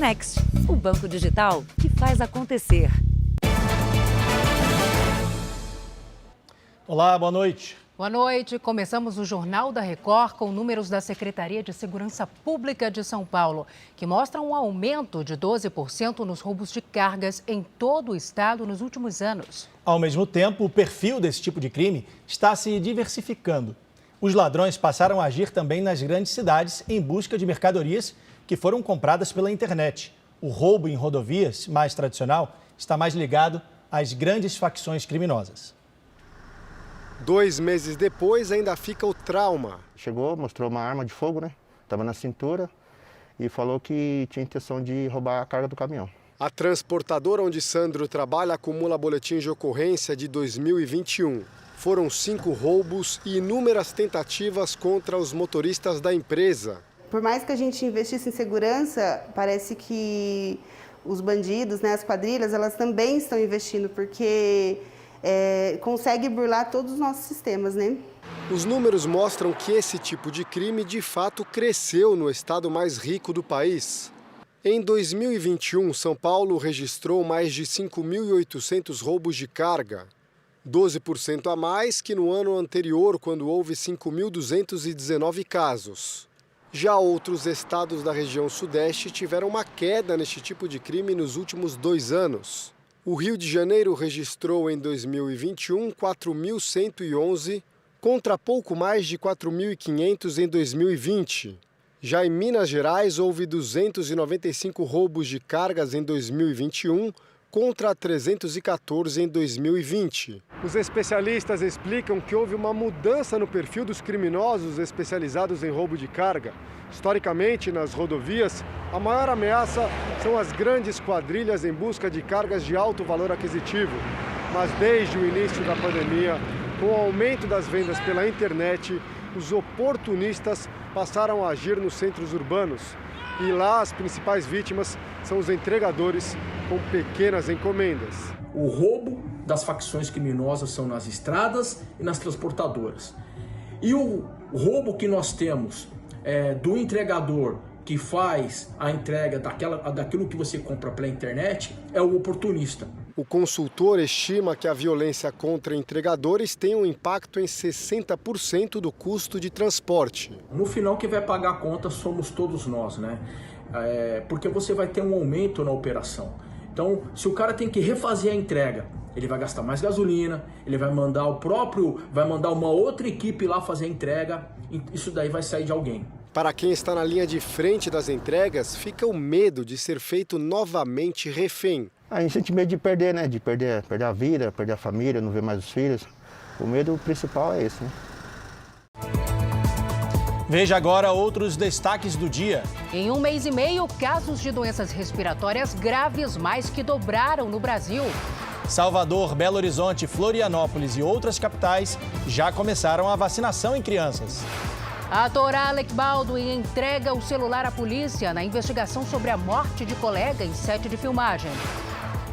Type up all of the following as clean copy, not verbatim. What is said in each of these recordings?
Next, o banco digital que faz acontecer. Olá, boa noite. Boa noite. Começamos o Jornal da Record com números da Secretaria de Segurança Pública de São Paulo, que mostram um aumento de 12% nos roubos de cargas em todo o estado nos últimos anos. Ao mesmo tempo, o perfil desse tipo de crime está se diversificando. Os ladrões passaram a agir também nas grandes cidades em busca de mercadorias que foram compradas pela internet. O roubo em rodovias, mais tradicional, está mais ligado às grandes facções criminosas. 2 meses depois, ainda fica o trauma. Chegou, mostrou uma arma de fogo, né? Estava na cintura e falou que tinha intenção de roubar a carga do caminhão. A transportadora onde Sandro trabalha acumula boletins de ocorrência de 2021. Foram 5 roubos e inúmeras tentativas contra os motoristas da empresa. Por mais que a gente investisse em segurança, parece que os bandidos, né, as quadrilhas, elas também estão investindo, porque consegue burlar todos os nossos sistemas, né? Os números mostram que esse tipo de crime de fato cresceu no estado mais rico do país. Em 2021, São Paulo registrou mais de 5.800 roubos de carga, 12% a mais que no ano anterior, quando houve 5.219 casos. Já outros estados da região sudeste tiveram uma queda neste tipo de crime nos últimos 2 anos. O Rio de Janeiro registrou em 2021 4.111, contra pouco mais de 4.500 em 2020. Já em Minas Gerais, houve 295 roubos de cargas em 2021, contra 314 em 2020. Os especialistas explicam que houve uma mudança no perfil dos criminosos especializados em roubo de carga. Historicamente, nas rodovias, a maior ameaça são as grandes quadrilhas em busca de cargas de alto valor aquisitivo. Mas desde o início da pandemia, com o aumento das vendas pela internet, os oportunistas passaram a agir nos centros urbanos. E lá as principais vítimas são os entregadores com pequenas encomendas. O roubo das facções criminosas são nas estradas e nas transportadoras. E o roubo que nós temos do entregador que faz a entrega daquilo que você compra pela internet é o oportunista. O consultor estima que a violência contra entregadores tem um impacto em 60% do custo de transporte. No final, quem vai pagar a conta somos todos nós, né? Porque você vai ter um aumento na operação. Então, se o cara tem que refazer a entrega, ele vai gastar mais gasolina, ele vai mandar uma outra equipe lá fazer a entrega, isso daí vai sair de alguém. Para quem está na linha de frente das entregas, fica o medo de ser feito novamente refém. A gente sente medo de perder, né? De perder a vida, perder a família, não ver mais os filhos. O medo principal é esse, né? Veja agora outros destaques do dia. Em 1 mês e meio, casos de doenças respiratórias graves mais que dobraram no Brasil. Salvador, Belo Horizonte, Florianópolis e outras capitais já começaram a vacinação em crianças. Ator Alec Baldwin entrega o celular à polícia na investigação sobre a morte de colega em set de filmagem.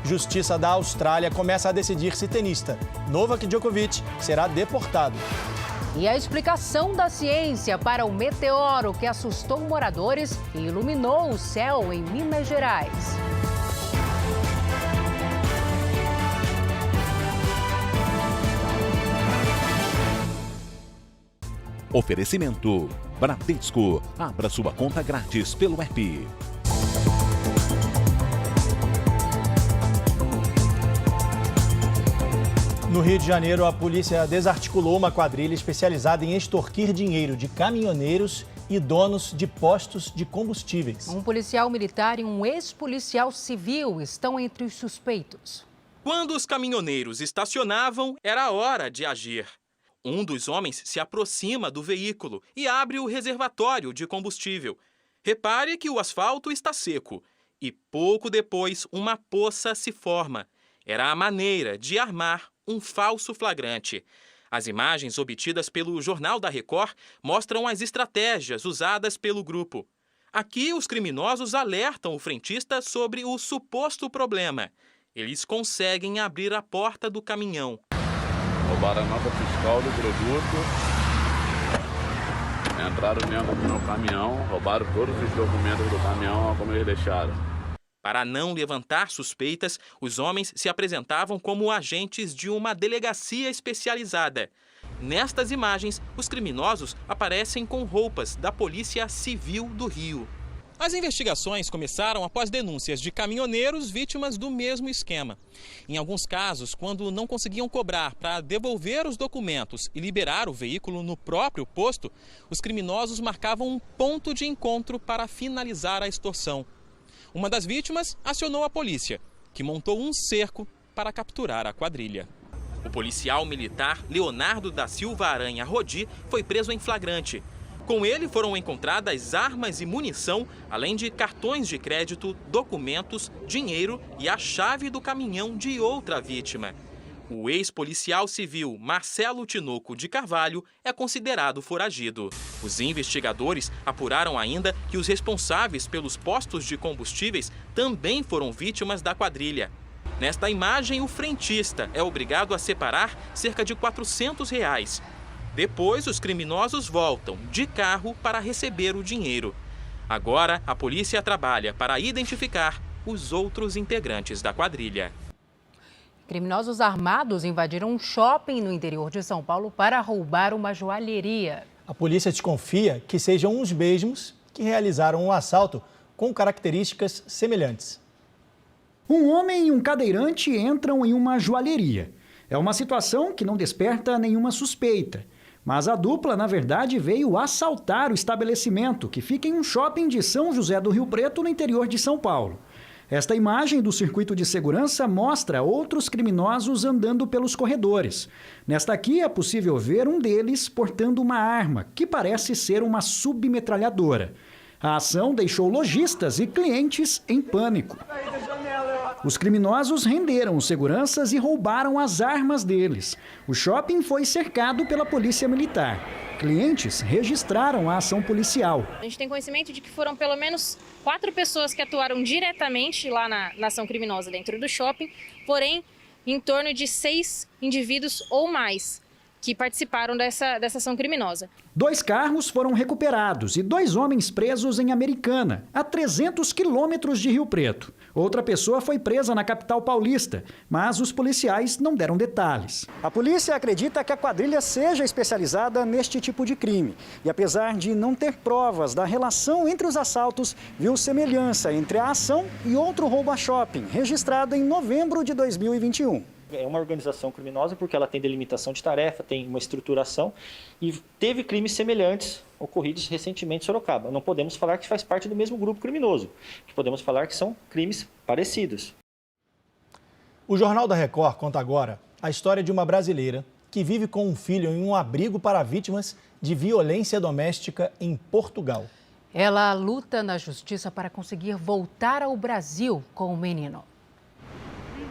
Justiça da Austrália começa a decidir se tenista Novak Djokovic será deportado. E a explicação da ciência para o meteoro que assustou moradores e iluminou o céu em Minas Gerais. Oferecimento Bradesco. Abra sua conta grátis pelo app. No Rio de Janeiro, a polícia desarticulou uma quadrilha especializada em extorquir dinheiro de caminhoneiros e donos de postos de combustíveis. Um policial militar e um ex-policial civil estão entre os suspeitos. Quando os caminhoneiros estacionavam, era hora de agir. Um dos homens se aproxima do veículo e abre o reservatório de combustível. Repare que o asfalto está seco e pouco depois uma poça se forma. Era a maneira de armar um falso flagrante. As imagens obtidas pelo Jornal da Record mostram as estratégias usadas pelo grupo. Aqui, os criminosos alertam o frentista sobre o suposto problema. Eles conseguem abrir a porta do caminhão. Roubaram a nota fiscal do produto, entraram dentro do meu caminhão, roubaram todos os documentos do caminhão como eles deixaram. Para não levantar suspeitas, os homens se apresentavam como agentes de uma delegacia especializada. Nestas imagens, os criminosos aparecem com roupas da Polícia Civil do Rio. As investigações começaram após denúncias de caminhoneiros vítimas do mesmo esquema. Em alguns casos, quando não conseguiam cobrar para devolver os documentos e liberar o veículo no próprio posto, os criminosos marcavam um ponto de encontro para finalizar a extorsão. Uma das vítimas acionou a polícia, que montou um cerco para capturar a quadrilha. O policial militar Leonardo da Silva Aranha Rodi foi preso em flagrante. Com ele foram encontradas armas e munição, além de cartões de crédito, documentos, dinheiro e a chave do caminhão de outra vítima. O ex-policial civil Marcelo Tinoco de Carvalho é considerado foragido. Os investigadores apuraram ainda que os responsáveis pelos postos de combustíveis também foram vítimas da quadrilha. Nesta imagem, o frentista é obrigado a separar cerca de R$400. Depois, os criminosos voltam de carro para receber o dinheiro. Agora, a polícia trabalha para identificar os outros integrantes da quadrilha. Criminosos armados invadiram um shopping no interior de São Paulo para roubar uma joalheria. A polícia desconfia que sejam os mesmos que realizaram um assalto com características semelhantes. Um homem e um cadeirante entram em uma joalheria. É uma situação que não desperta nenhuma suspeita. Mas a dupla, na verdade, veio assaltar o estabelecimento, que fica em um shopping de São José do Rio Preto, no interior de São Paulo. Esta imagem do circuito de segurança mostra outros criminosos andando pelos corredores. Nesta aqui é possível ver um deles portando uma arma, que parece ser uma submetralhadora. A ação deixou lojistas e clientes em pânico. Os criminosos renderam os seguranças e roubaram as armas deles. O shopping foi cercado pela polícia militar. Clientes registraram a ação policial. A gente tem conhecimento de que foram pelo menos 4 pessoas que atuaram diretamente lá na ação criminosa dentro do shopping, porém, em torno de 6 indivíduos ou mais que participaram dessa ação criminosa. 2 carros foram recuperados e 2 homens presos em Americana, a 300 quilômetros de Rio Preto. Outra pessoa foi presa na capital paulista, mas os policiais não deram detalhes. A polícia acredita que a quadrilha seja especializada neste tipo de crime. E apesar de não ter provas da relação entre os assaltos, viu semelhança entre a ação e outro roubo a shopping, registrado em novembro de 2021. É uma organização criminosa porque ela tem delimitação de tarefa, tem uma estruturação e teve crimes semelhantes ocorridos recentemente em Sorocaba. Não podemos falar que faz parte do mesmo grupo criminoso, podemos falar que são crimes parecidos. O Jornal da Record conta agora a história de uma brasileira que vive com um filho em um abrigo para vítimas de violência doméstica em Portugal. Ela luta na justiça para conseguir voltar ao Brasil com o menino.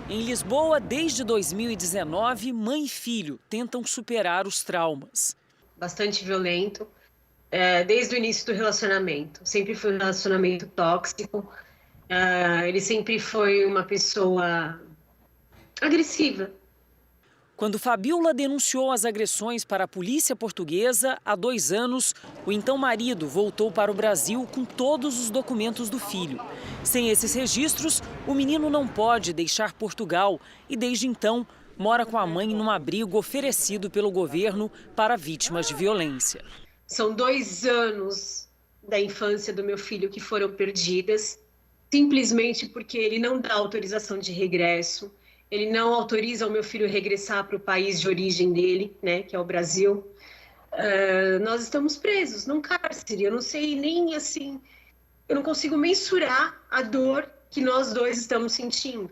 Em Lisboa, desde 2019, mãe e filho tentam superar os traumas. Bastante violento, desde o início do relacionamento. Sempre foi um relacionamento tóxico. Ele sempre foi uma pessoa agressiva. Quando Fabiola denunciou as agressões para a polícia portuguesa, há 2 anos, o então marido voltou para o Brasil com todos os documentos do filho. Sem esses registros, o menino não pode deixar Portugal e, desde então, mora com a mãe num abrigo oferecido pelo governo para vítimas de violência. São 2 anos da infância do meu filho que foram perdidas, simplesmente porque ele não dá autorização de regresso. Ele não autoriza o meu filho regressar para o país de origem dele, né, que é o Brasil. Nós estamos presos num cárcere. Eu não sei nem assim, eu não consigo mensurar a dor que nós 2 estamos sentindo.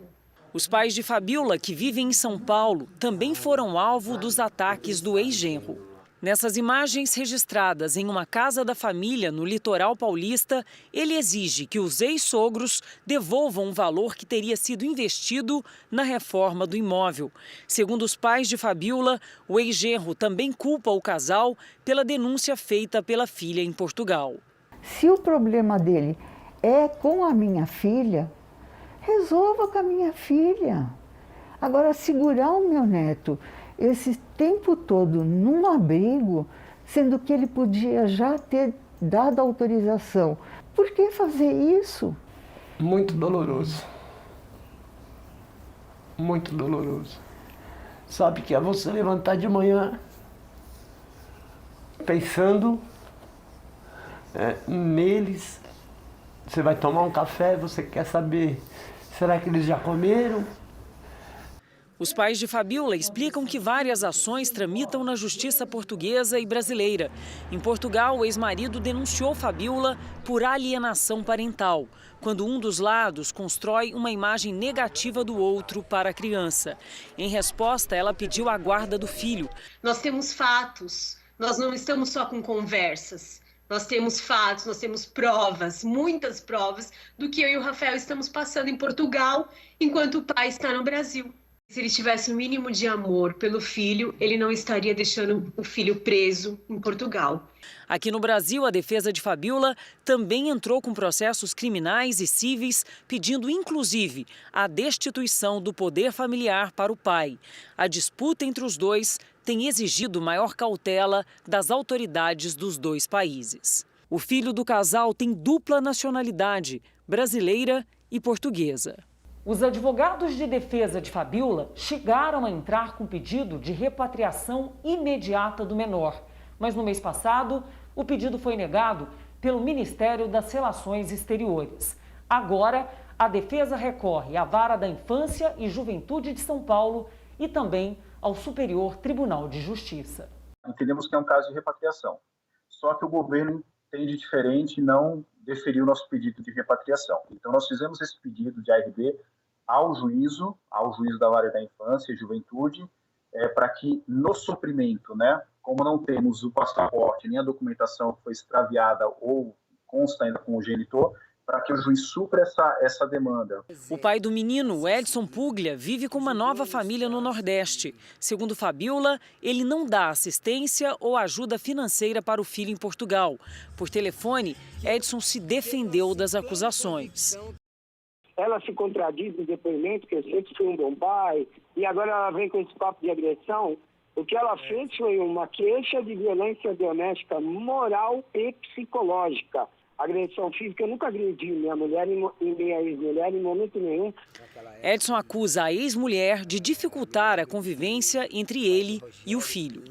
Os pais de Fabiola, que vivem em São Paulo, também foram alvo dos ataques do ex-genro. Nessas imagens registradas em uma casa da família no litoral paulista, ele exige que os ex-sogros devolvam um valor que teria sido investido na reforma do imóvel. Segundo os pais de Fabiola, o ex-genro também culpa o casal pela denúncia feita pela filha em Portugal. Se o problema dele é com a minha filha, resolva com a minha filha. Agora, segurar o meu neto esse tempo todo num abrigo, sendo que ele podia já ter dado autorização. Por que fazer isso? Muito doloroso. Muito doloroso. Sabe que é você levantar de manhã pensando neles. Você vai tomar um café, você quer saber, será que eles já comeram? Os pais de Fabiola explicam que várias ações tramitam na justiça portuguesa e brasileira. Em Portugal, o ex-marido denunciou Fabiola por alienação parental, quando um dos lados constrói uma imagem negativa do outro para a criança. Em resposta, ela pediu a guarda do filho. Nós temos fatos, nós não estamos só com conversas. Nós temos fatos, nós temos provas, muitas provas, do que eu e o Rafael estamos passando em Portugal, enquanto o pai está no Brasil. Se ele tivesse o mínimo de amor pelo filho, ele não estaria deixando o filho preso em Portugal. Aqui no Brasil, a defesa de Fabiola também entrou com processos criminais e cíveis, pedindo inclusive a destituição do poder familiar para o pai. A disputa entre os dois tem exigido maior cautela das autoridades dos dois países. O filho do casal tem dupla nacionalidade, brasileira e portuguesa. Os advogados de defesa de Fabiola chegaram a entrar com pedido de repatriação imediata do menor. Mas no mês passado, o pedido foi negado pelo Ministério das Relações Exteriores. Agora, a defesa recorre à Vara da Infância e Juventude de São Paulo e também ao Superior Tribunal de Justiça. Entendemos que é um caso de repatriação. Só que o governo entende diferente e não deferiu nosso pedido de repatriação. Então, nós fizemos esse pedido de ARB ao juízo da Vara da Infância e Juventude, para que no suprimento, como não temos o passaporte nem a documentação que foi extraviada ou consta ainda com o genitor, para que o juiz supra essa demanda. O pai do menino, Edson Puglia, vive com uma nova família no Nordeste. Segundo Fabiola, ele não dá assistência ou ajuda financeira para o filho em Portugal. Por telefone, Edson se defendeu das acusações. Ela se contradiz no depoimento, que eu sempre fui um bom pai, e agora ela vem com esse papo de agressão. O que ela fez foi uma queixa de violência doméstica moral e psicológica. Agressão física, eu nunca agredi minha mulher e minha ex-mulher em momento nenhum. Edson acusa a ex-mulher de dificultar a convivência entre ele e o filho.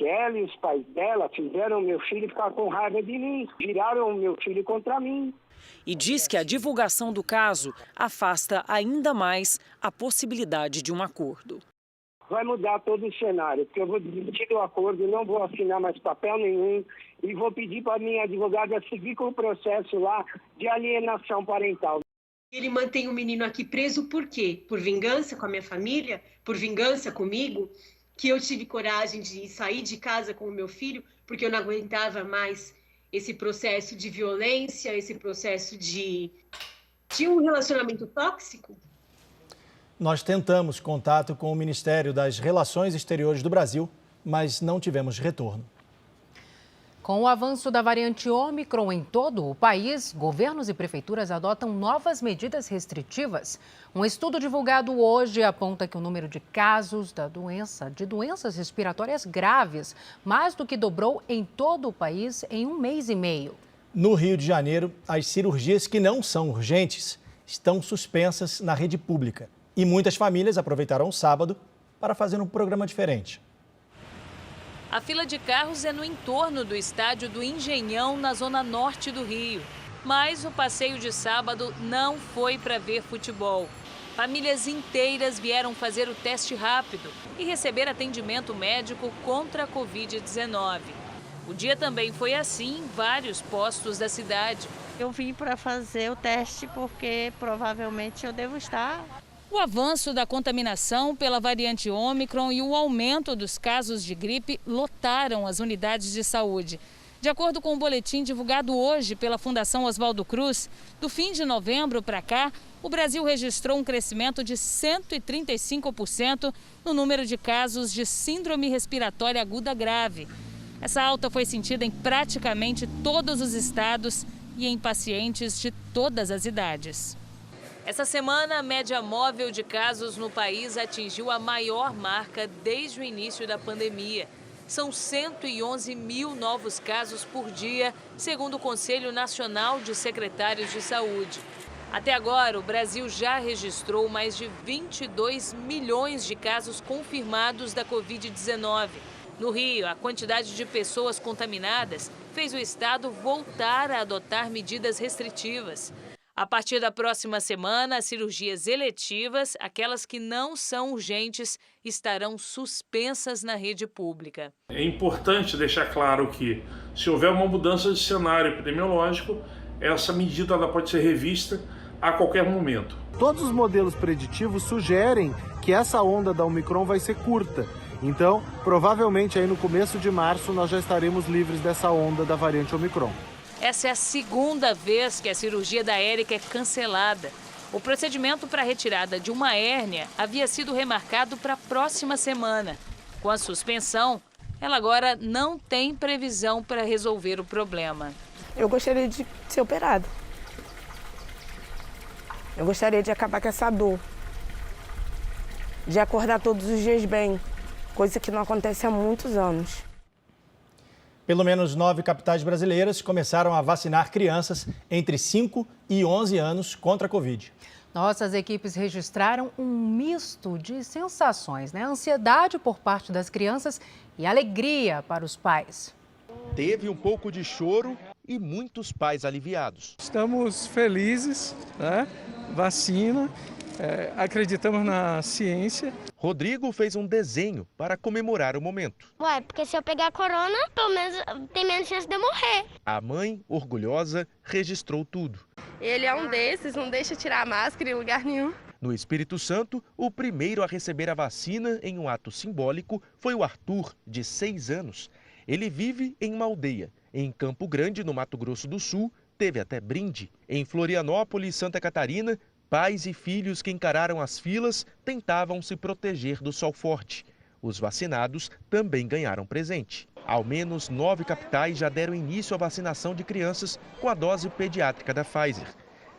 Ela e os pais dela fizeram meu filho ficar com raiva de mim, viraram o meu filho contra mim. E diz que a divulgação do caso afasta ainda mais a possibilidade de um acordo. Vai mudar todo o cenário, porque eu vou desistir do acordo, não vou assinar mais papel nenhum e vou pedir para a minha advogada seguir com o processo lá de alienação parental. Ele mantém o menino aqui preso por quê? Por vingança com a minha família? Por vingança comigo? Que eu tive coragem de sair de casa com o meu filho porque eu não aguentava mais esse processo de violência, esse processo de um relacionamento tóxico? Nós tentamos contato com o Ministério das Relações Exteriores do Brasil, mas não tivemos retorno. Com o avanço da variante Ômicron em todo o país, governos e prefeituras adotam novas medidas restritivas. Um estudo divulgado hoje aponta que o número de casos de doenças respiratórias graves mais do que dobrou em todo o país em um mês e meio. No Rio de Janeiro, as cirurgias que não são urgentes estão suspensas na rede pública. E muitas famílias aproveitaram o sábado para fazer um programa diferente. A fila de carros é no entorno do estádio do Engenhão, na zona norte do Rio. Mas o passeio de sábado não foi para ver futebol. Famílias inteiras vieram fazer o teste rápido e receber atendimento médico contra a Covid-19. O dia também foi assim em vários postos da cidade. Eu vim para fazer o teste porque provavelmente eu devo estar. O avanço da contaminação pela variante Ômicron e o aumento dos casos de gripe lotaram as unidades de saúde. De acordo com o boletim divulgado hoje pela Fundação Oswaldo Cruz, do fim de novembro para cá, o Brasil registrou um crescimento de 135% no número de casos de síndrome respiratória aguda grave. Essa alta foi sentida em praticamente todos os estados e em pacientes de todas as idades. Essa semana, a média móvel de casos no país atingiu a maior marca desde o início da pandemia. São 111 mil novos casos por dia, segundo o Conselho Nacional de Secretários de Saúde. Até agora, o Brasil já registrou mais de 22 milhões de casos confirmados da Covid-19. No Rio, a quantidade de pessoas contaminadas fez o estado voltar a adotar medidas restritivas. A partir da próxima semana, as cirurgias eletivas, aquelas que não são urgentes, estarão suspensas na rede pública. É importante deixar claro que, se houver uma mudança de cenário epidemiológico, essa medida ela pode ser revista a qualquer momento. Todos os modelos preditivos sugerem que essa onda da Omicron vai ser curta. Então, provavelmente aí no começo de março nós já estaremos livres dessa onda da variante Omicron. Essa é a segunda vez que a cirurgia da Érica é cancelada. O procedimento para a retirada de uma hérnia havia sido remarcado para a próxima semana. Com a suspensão, ela agora não tem previsão para resolver o problema. Eu gostaria de ser operada. Eu gostaria de acabar com essa dor. De acordar todos os dias bem. Coisa que não acontece há muitos anos. Pelo menos 9 capitais brasileiras começaram a vacinar crianças entre 5 e 11 anos contra a Covid. Nossas equipes registraram um misto de sensações, Ansiedade por parte das crianças e alegria para os pais. Teve um pouco de choro e muitos pais aliviados. Estamos felizes, Vacina, acreditamos na ciência. Rodrigo fez um desenho para comemorar o momento. Porque se eu pegar corona, pelo menos tem menos chance de eu morrer. A mãe, orgulhosa, registrou tudo. Ele é um desses, não deixa tirar a máscara em lugar nenhum. No Espírito Santo, o primeiro a receber a vacina em um ato simbólico foi o Arthur, de 6 anos. Ele vive em uma aldeia. Em Campo Grande, no Mato Grosso do Sul, teve até brinde. Em Florianópolis, Santa Catarina, pais e filhos que encararam as filas tentavam se proteger do sol forte. Os vacinados também ganharam presente. Ao menos 9 capitais já deram início à vacinação de crianças com a dose pediátrica da Pfizer.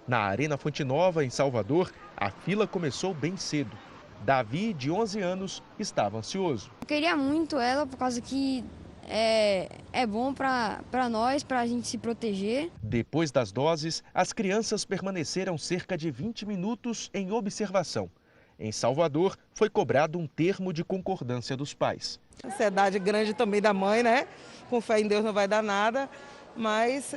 Na Arena Fonte Nova, em Salvador, a fila começou bem cedo. Davi, de 11 anos, estava ansioso. Eu queria muito ela por causa que é bom para nós, para a gente se proteger. Depois das doses, as crianças permaneceram cerca de 20 minutos em observação. Em Salvador, foi cobrado um termo de concordância dos pais. Ansiedade grande também da mãe, Com fé em Deus não vai dar nada, mas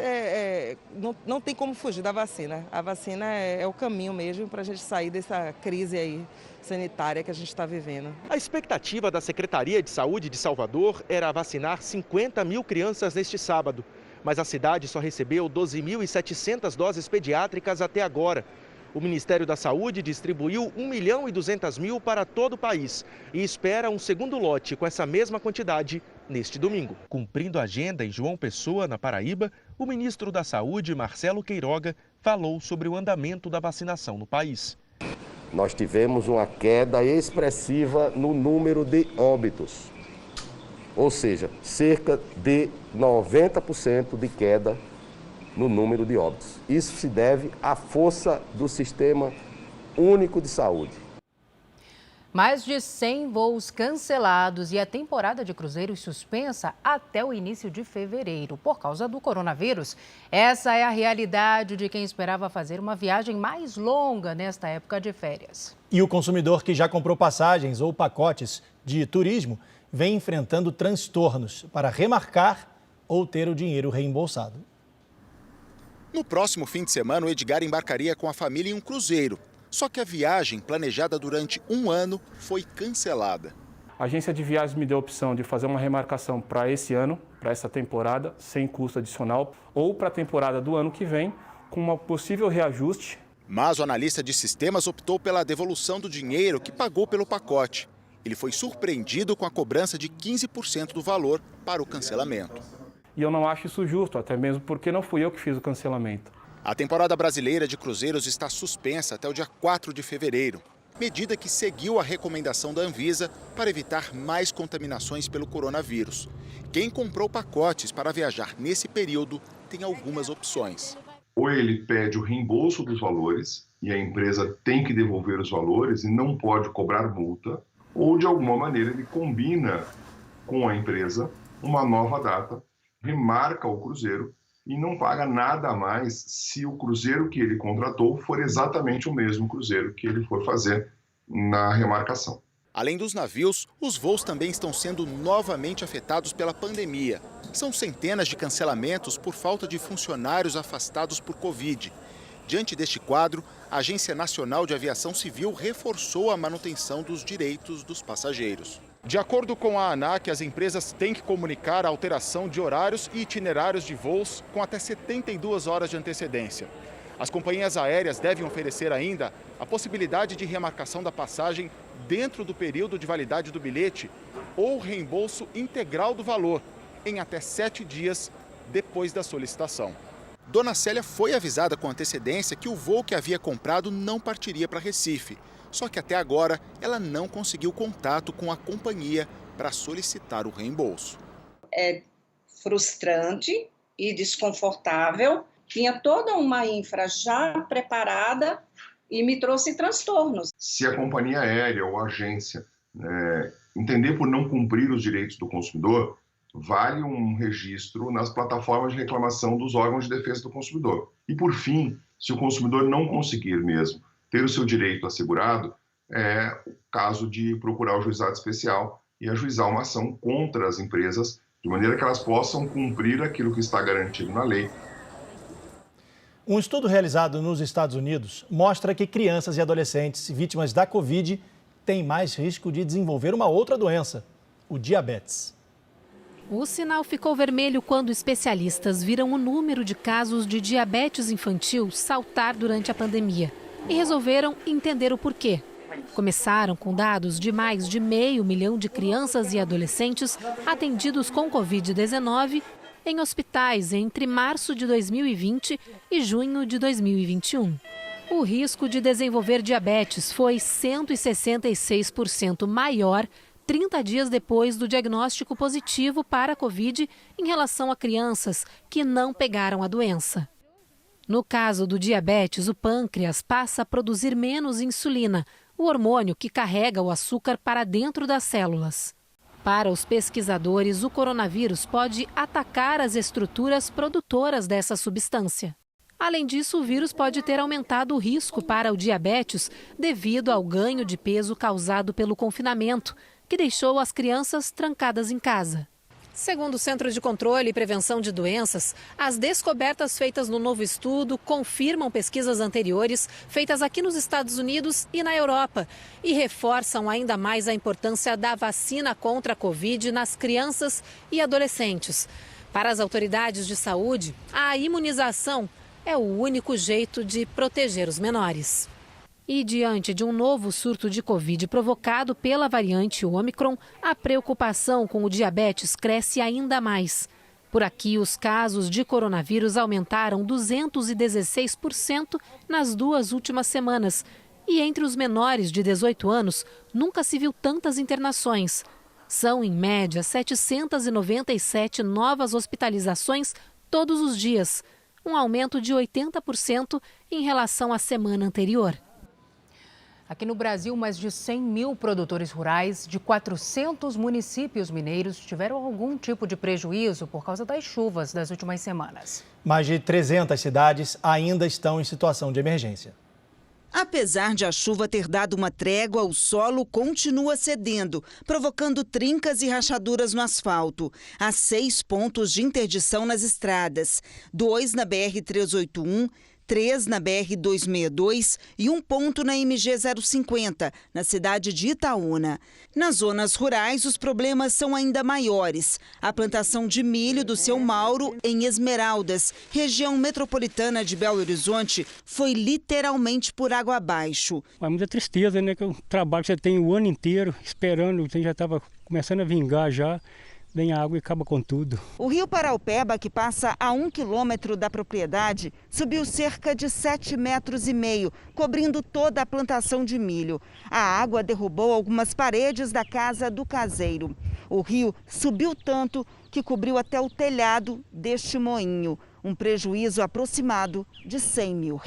não tem como fugir da vacina. A vacina é o caminho mesmo para a gente sair dessa crise aí sanitária que a gente está vivendo. A expectativa da Secretaria de Saúde de Salvador era vacinar 50 mil crianças neste sábado, mas a cidade só recebeu 12.700 doses pediátricas até agora. O Ministério da Saúde distribuiu 1.200.000 para todo o país e espera um segundo lote com essa mesma quantidade neste domingo. Cumprindo a agenda em João Pessoa, na Paraíba, o ministro da Saúde, Marcelo Queiroga, falou sobre o andamento da vacinação no país. Nós tivemos uma queda expressiva no número de óbitos, ou seja, cerca de 90% de queda no número de óbitos. Isso se deve à força do Sistema Único de Saúde. Mais de 100 voos cancelados e a temporada de cruzeiros suspensa até o início de fevereiro por causa do coronavírus. Essa é a realidade de quem esperava fazer uma viagem mais longa nesta época de férias. E o consumidor que já comprou passagens ou pacotes de turismo vem enfrentando transtornos para remarcar ou ter o dinheiro reembolsado. No próximo fim de semana, o Edgar embarcaria com a família em um cruzeiro. Só que a viagem, planejada durante um ano, foi cancelada. A agência de viagens me deu a opção de fazer uma remarcação para esse ano, para essa temporada, sem custo adicional, ou para a temporada do ano que vem, com um possível reajuste. Mas o analista de sistemas optou pela devolução do dinheiro que pagou pelo pacote. Ele foi surpreendido com a cobrança de 15% do valor para o cancelamento. E eu não acho isso justo, até mesmo porque não fui eu que fiz o cancelamento. A temporada brasileira de cruzeiros está suspensa até o dia 4 de fevereiro, medida que seguiu a recomendação da Anvisa para evitar mais contaminações pelo coronavírus. Quem comprou pacotes para viajar nesse período tem algumas opções. Ou ele pede o reembolso dos valores e a empresa tem que devolver os valores e não pode cobrar multa, ou de alguma maneira ele combina com a empresa uma nova data, remarca o cruzeiro e não paga nada a mais se o cruzeiro que ele contratou for exatamente o mesmo cruzeiro que ele for fazer na remarcação. Além dos navios, os voos também estão sendo novamente afetados pela pandemia. São centenas de cancelamentos por falta de funcionários afastados por Covid. Diante deste quadro, a Agência Nacional de Aviação Civil reforçou a manutenção dos direitos dos passageiros. De acordo com a ANAC, as empresas têm que comunicar a alteração de horários e itinerários de voos com até 72 horas de antecedência. As companhias aéreas devem oferecer ainda a possibilidade de remarcação da passagem dentro do período de validade do bilhete ou reembolso integral do valor em até 7 dias depois da solicitação. Dona Célia foi avisada com antecedência que o voo que havia comprado não partiria para Recife. Só que até agora ela não conseguiu contato com a companhia para solicitar o reembolso. É frustrante e desconfortável. Tinha toda uma infra já preparada e me trouxe transtornos. Se a companhia aérea ou a agência entender por não cumprir os direitos do consumidor, vale um registro nas plataformas de reclamação dos órgãos de defesa do consumidor. E, por fim, se o consumidor não conseguir mesmo ter o seu direito assegurado, é o caso de procurar o juizado especial e ajuizar uma ação contra as empresas, de maneira que elas possam cumprir aquilo que está garantido na lei. Um estudo realizado nos Estados Unidos mostra que crianças e adolescentes vítimas da Covid têm mais risco de desenvolver uma outra doença, o diabetes. O sinal ficou vermelho quando especialistas viram o número de casos de diabetes infantil saltar durante a pandemia e resolveram entender o porquê. Começaram com dados de mais de 500 mil de crianças e adolescentes atendidos com Covid-19 em hospitais entre março de 2020 e junho de 2021. O risco de desenvolver diabetes foi 166% maior 30 dias depois do diagnóstico positivo para a Covid em relação a crianças que não pegaram a doença. No caso do diabetes, o pâncreas passa a produzir menos insulina, o hormônio que carrega o açúcar para dentro das células. Para os pesquisadores, o coronavírus pode atacar as estruturas produtoras dessa substância. Além disso, o vírus pode ter aumentado o risco para o diabetes devido ao ganho de peso causado pelo confinamento, que deixou as crianças trancadas em casa. Segundo o Centro de Controle e Prevenção de Doenças, as descobertas feitas no novo estudo confirmam pesquisas anteriores feitas aqui nos Estados Unidos e na Europa e reforçam ainda mais a importância da vacina contra a Covid nas crianças e adolescentes. Para as autoridades de saúde, a imunização é o único jeito de proteger os menores. E diante de um novo surto de Covid provocado pela variante Ômicron, a preocupação com o diabetes cresce ainda mais. Por aqui, os casos de coronavírus aumentaram 216% nas 2 últimas semanas. E entre os menores de 18 anos, nunca se viu tantas internações. São, em média, 797 novas hospitalizações todos os dias, um aumento de 80% em relação à semana anterior. Aqui no Brasil, mais de 100 mil produtores rurais de 400 municípios mineiros tiveram algum tipo de prejuízo por causa das chuvas das últimas semanas. Mais de 300 cidades ainda estão em situação de emergência. Apesar de a chuva ter dado uma trégua, o solo continua cedendo, provocando trincas e rachaduras no asfalto. Há 6 pontos de interdição nas estradas, 2 na BR-381, 3 na BR-262 e 1 ponto na MG-050, na cidade de Itaúna. Nas zonas rurais, os problemas são ainda maiores. A plantação de milho do seu Mauro, em Esmeraldas, região metropolitana de Belo Horizonte, foi literalmente por água abaixo. É muita tristeza, né? Que o trabalho que você tem o ano inteiro esperando, já estava começando a vingar já. Vem a água e acaba com tudo. O rio Paraupeba, que passa a 1 quilômetro da propriedade, subiu cerca de 7,5 metros, cobrindo toda a plantação de milho. A água derrubou algumas paredes da casa do caseiro. O rio subiu tanto que cobriu até o telhado deste moinho. Um prejuízo aproximado de R$100 mil.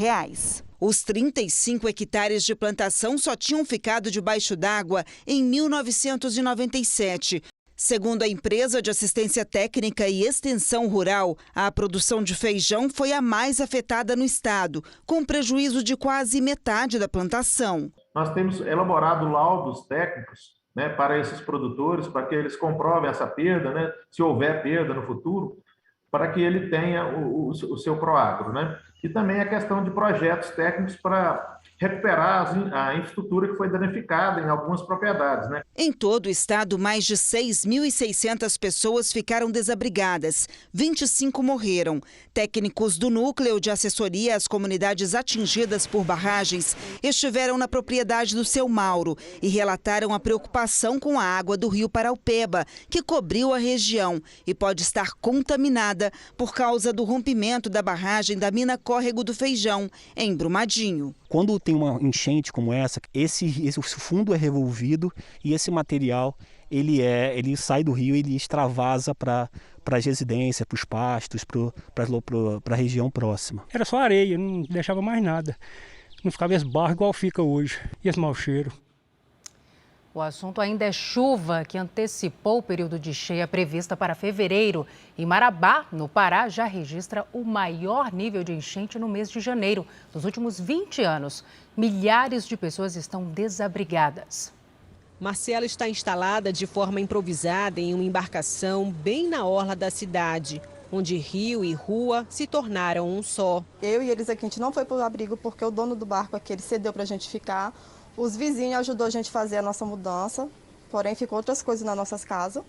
Os 35 hectares de plantação só tinham ficado debaixo d'água em 1997. Segundo a empresa de assistência técnica e extensão rural, a produção de feijão foi a mais afetada no estado, com prejuízo de quase metade da plantação. Nós temos elaborado laudos técnicos, né, para esses produtores, para que eles comprovem essa perda, né, se houver perda no futuro, para que ele tenha o seu Proagro, né? E também a questão de projetos técnicos para recuperar a infraestrutura que foi danificada em algumas propriedades, né? Em todo o estado, mais de 6.600 pessoas ficaram desabrigadas, 25 morreram. Técnicos do Núcleo de Assessoria às Comunidades Atingidas por Barragens estiveram na propriedade do Seu Mauro e relataram a preocupação com a água do rio Paraupeba, que cobriu a região e pode estar contaminada por causa do rompimento da barragem da mina Córrego do Feijão, em Brumadinho. Quando tem uma enchente como essa, esse fundo é revolvido e esse material ele sai do rio e ele extravasa para as residências, para os pastos, para a região próxima. Era só areia, não deixava mais nada. Não ficava esse barro igual fica hoje, e esse mau cheiro. O assunto ainda é chuva, que antecipou o período de cheia prevista para fevereiro. E Marabá, no Pará, já registra o maior nível de enchente no mês de janeiro dos últimos 20 anos. Milhares de pessoas estão desabrigadas. Marcela está instalada de forma improvisada em uma embarcação bem na orla da cidade, onde rio e rua se tornaram um só. Eu e eles aqui, a gente não foi para o abrigo porque o dono do barco aqui, ele cedeu para a gente ficar. Os vizinhos ajudou a gente a fazer a nossa mudança, porém ficou outras coisas nas nossas casas,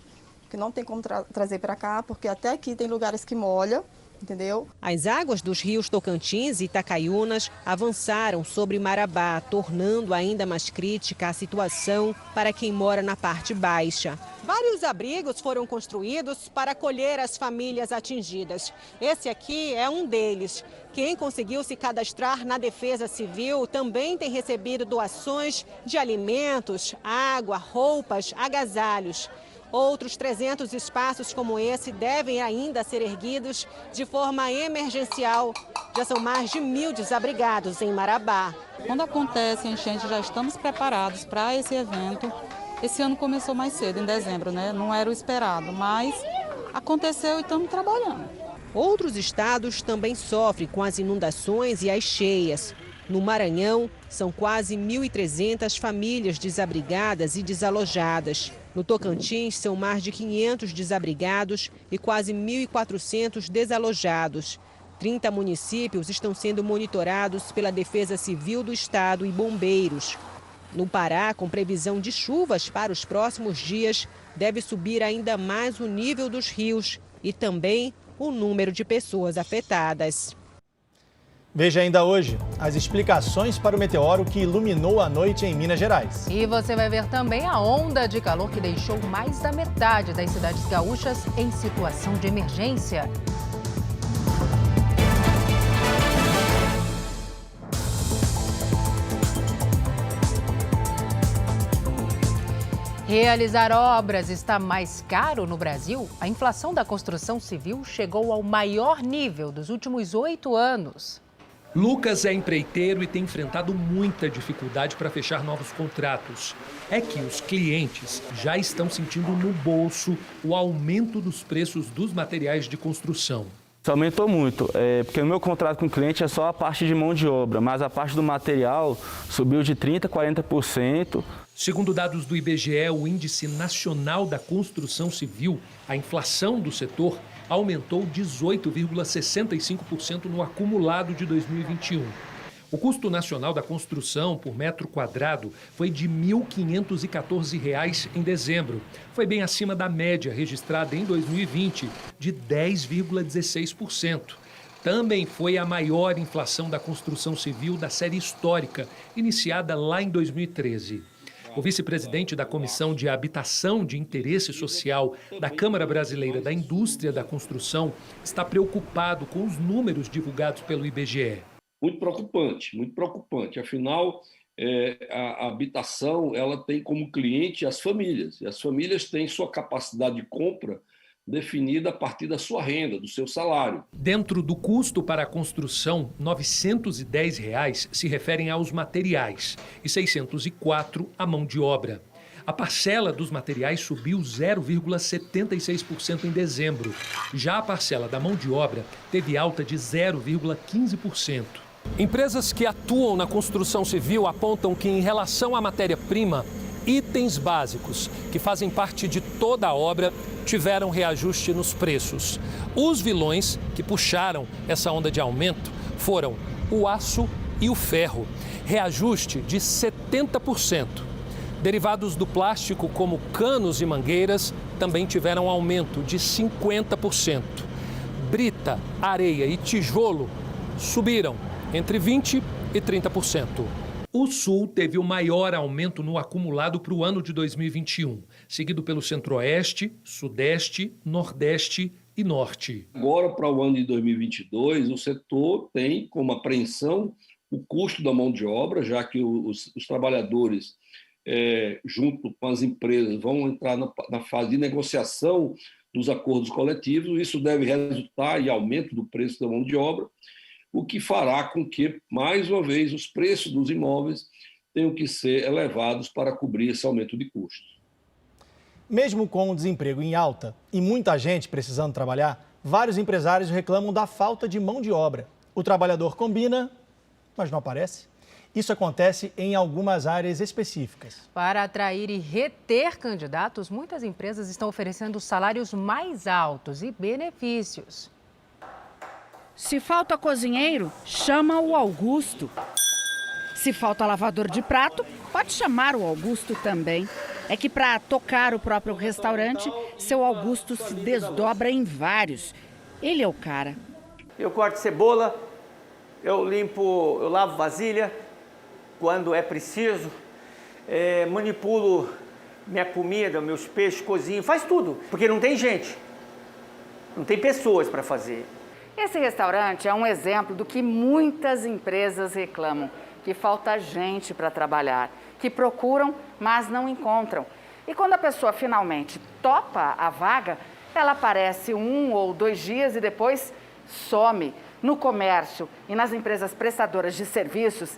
que não tem como trazer para cá, porque até aqui tem lugares que molha, entendeu? As águas dos rios Tocantins e Itacaiunas avançaram sobre Marabá, tornando ainda mais crítica a situação para quem mora na parte baixa. Vários abrigos foram construídos para acolher as famílias atingidas. Esse aqui é um deles. Quem conseguiu se cadastrar na Defesa Civil também tem recebido doações de alimentos, água, roupas, agasalhos. Outros 300 espaços como esse devem ainda ser erguidos de forma emergencial. Já são mais de 1.000 desabrigados em Marabá. Quando acontece a enchente, já estamos preparados para esse evento. Esse ano começou mais cedo, em dezembro, né? Não era o esperado, mas aconteceu e estamos trabalhando. Outros estados também sofrem com as inundações e as cheias. No Maranhão, são quase 1.300 famílias desabrigadas e desalojadas. No Tocantins, são mais de 500 desabrigados e quase 1.400 desalojados. 30 municípios estão sendo monitorados pela Defesa Civil do Estado e bombeiros. No Pará, com previsão de chuvas para os próximos dias, deve subir ainda mais o nível dos rios e também o número de pessoas afetadas. Veja ainda hoje as explicações para o meteoro que iluminou a noite em Minas Gerais. E você vai ver também a onda de calor que deixou mais da metade das cidades gaúchas em situação de emergência. Realizar obras está mais caro no Brasil? A inflação da construção civil chegou ao maior nível dos últimos 8 anos. Lucas é empreiteiro e tem enfrentado muita dificuldade para fechar novos contratos. É que os clientes já estão sentindo no bolso o aumento dos preços dos materiais de construção. Isso aumentou muito, porque o meu contrato com o cliente é só a parte de mão de obra, mas a parte do material subiu de 30% a 40%. Segundo dados do IBGE, o Índice Nacional da Construção Civil, a inflação do setor aumentou 18,65% no acumulado de 2021. O custo nacional da construção por metro quadrado foi de R$ 1.514 em dezembro. Foi bem acima da média registrada em 2020, de 10,16%. Também foi a maior inflação da construção civil da série histórica, iniciada lá em 2013. O vice-presidente da Comissão de Habitação de Interesse Social da Câmara Brasileira da Indústria da Construção está preocupado com os números divulgados pelo IBGE. Muito preocupante. Afinal, a habitação ela tem como cliente as famílias, e as famílias têm sua capacidade de compra definida a partir da sua renda, do seu salário. Dentro do custo para a construção, R$ 910 se referem aos materiais e R$ 604 à mão de obra. A parcela dos materiais subiu 0,76% em dezembro. Já a parcela da mão de obra teve alta de 0,15%. Empresas que atuam na construção civil apontam que, em relação à matéria-prima, itens básicos que fazem parte de toda a obra tiveram reajuste nos preços. Os vilões que puxaram essa onda de aumento foram o aço e o ferro, reajuste de 70%. Derivados do plástico, como canos e mangueiras, também tiveram aumento de 50%. Brita, areia e tijolo subiram entre 20% e 30%. O Sul teve o maior aumento no acumulado para o ano de 2021, seguido pelo Centro-Oeste, Sudeste, Nordeste e Norte. Agora, para o ano de 2022, o setor tem como apreensão o custo da mão de obra, já que os trabalhadores, junto com as empresas, vão entrar na fase de negociação dos acordos coletivos. Isso deve resultar em aumento do preço da mão de obra, o que fará com que, mais uma vez, os preços dos imóveis tenham que ser elevados para cobrir esse aumento de custos. Mesmo com o desemprego em alta e muita gente precisando trabalhar, vários empresários reclamam da falta de mão de obra. O trabalhador combina, mas não aparece. Isso acontece em algumas áreas específicas. Para atrair e reter candidatos, muitas empresas estão oferecendo salários mais altos e benefícios. Se falta cozinheiro, chama o Augusto. Se falta lavador de prato, pode chamar o Augusto também. É que para tocar o próprio restaurante, seu Augusto se desdobra em vários. Ele é o cara. Eu corto cebola, eu lavo vasilha quando é preciso, manipulo minha comida, meus peixes, cozinho, faz tudo, porque não tem gente, não tem pessoas para fazer. Esse restaurante é um exemplo do que muitas empresas reclamam, que falta gente para trabalhar, que procuram, mas não encontram. E quando a pessoa finalmente topa a vaga, ela aparece 1 ou 2 dias e depois some. No comércio e nas empresas prestadoras de serviços,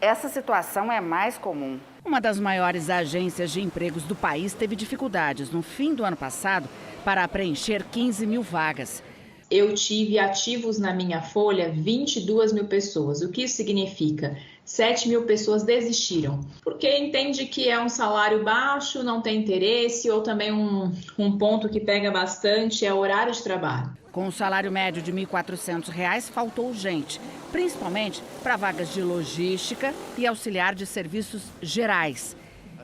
essa situação é mais comum. Uma das maiores agências de empregos do país teve dificuldades no fim do ano passado para preencher 15 mil vagas. Eu tive ativos na minha folha 22 mil pessoas. O que isso significa? 7 mil pessoas desistiram, porque entende que é um salário baixo, não tem interesse, ou também um ponto que pega bastante é o horário de trabalho. Com o salário médio de R$ 1.400, faltou gente, principalmente para vagas de logística e auxiliar de serviços gerais.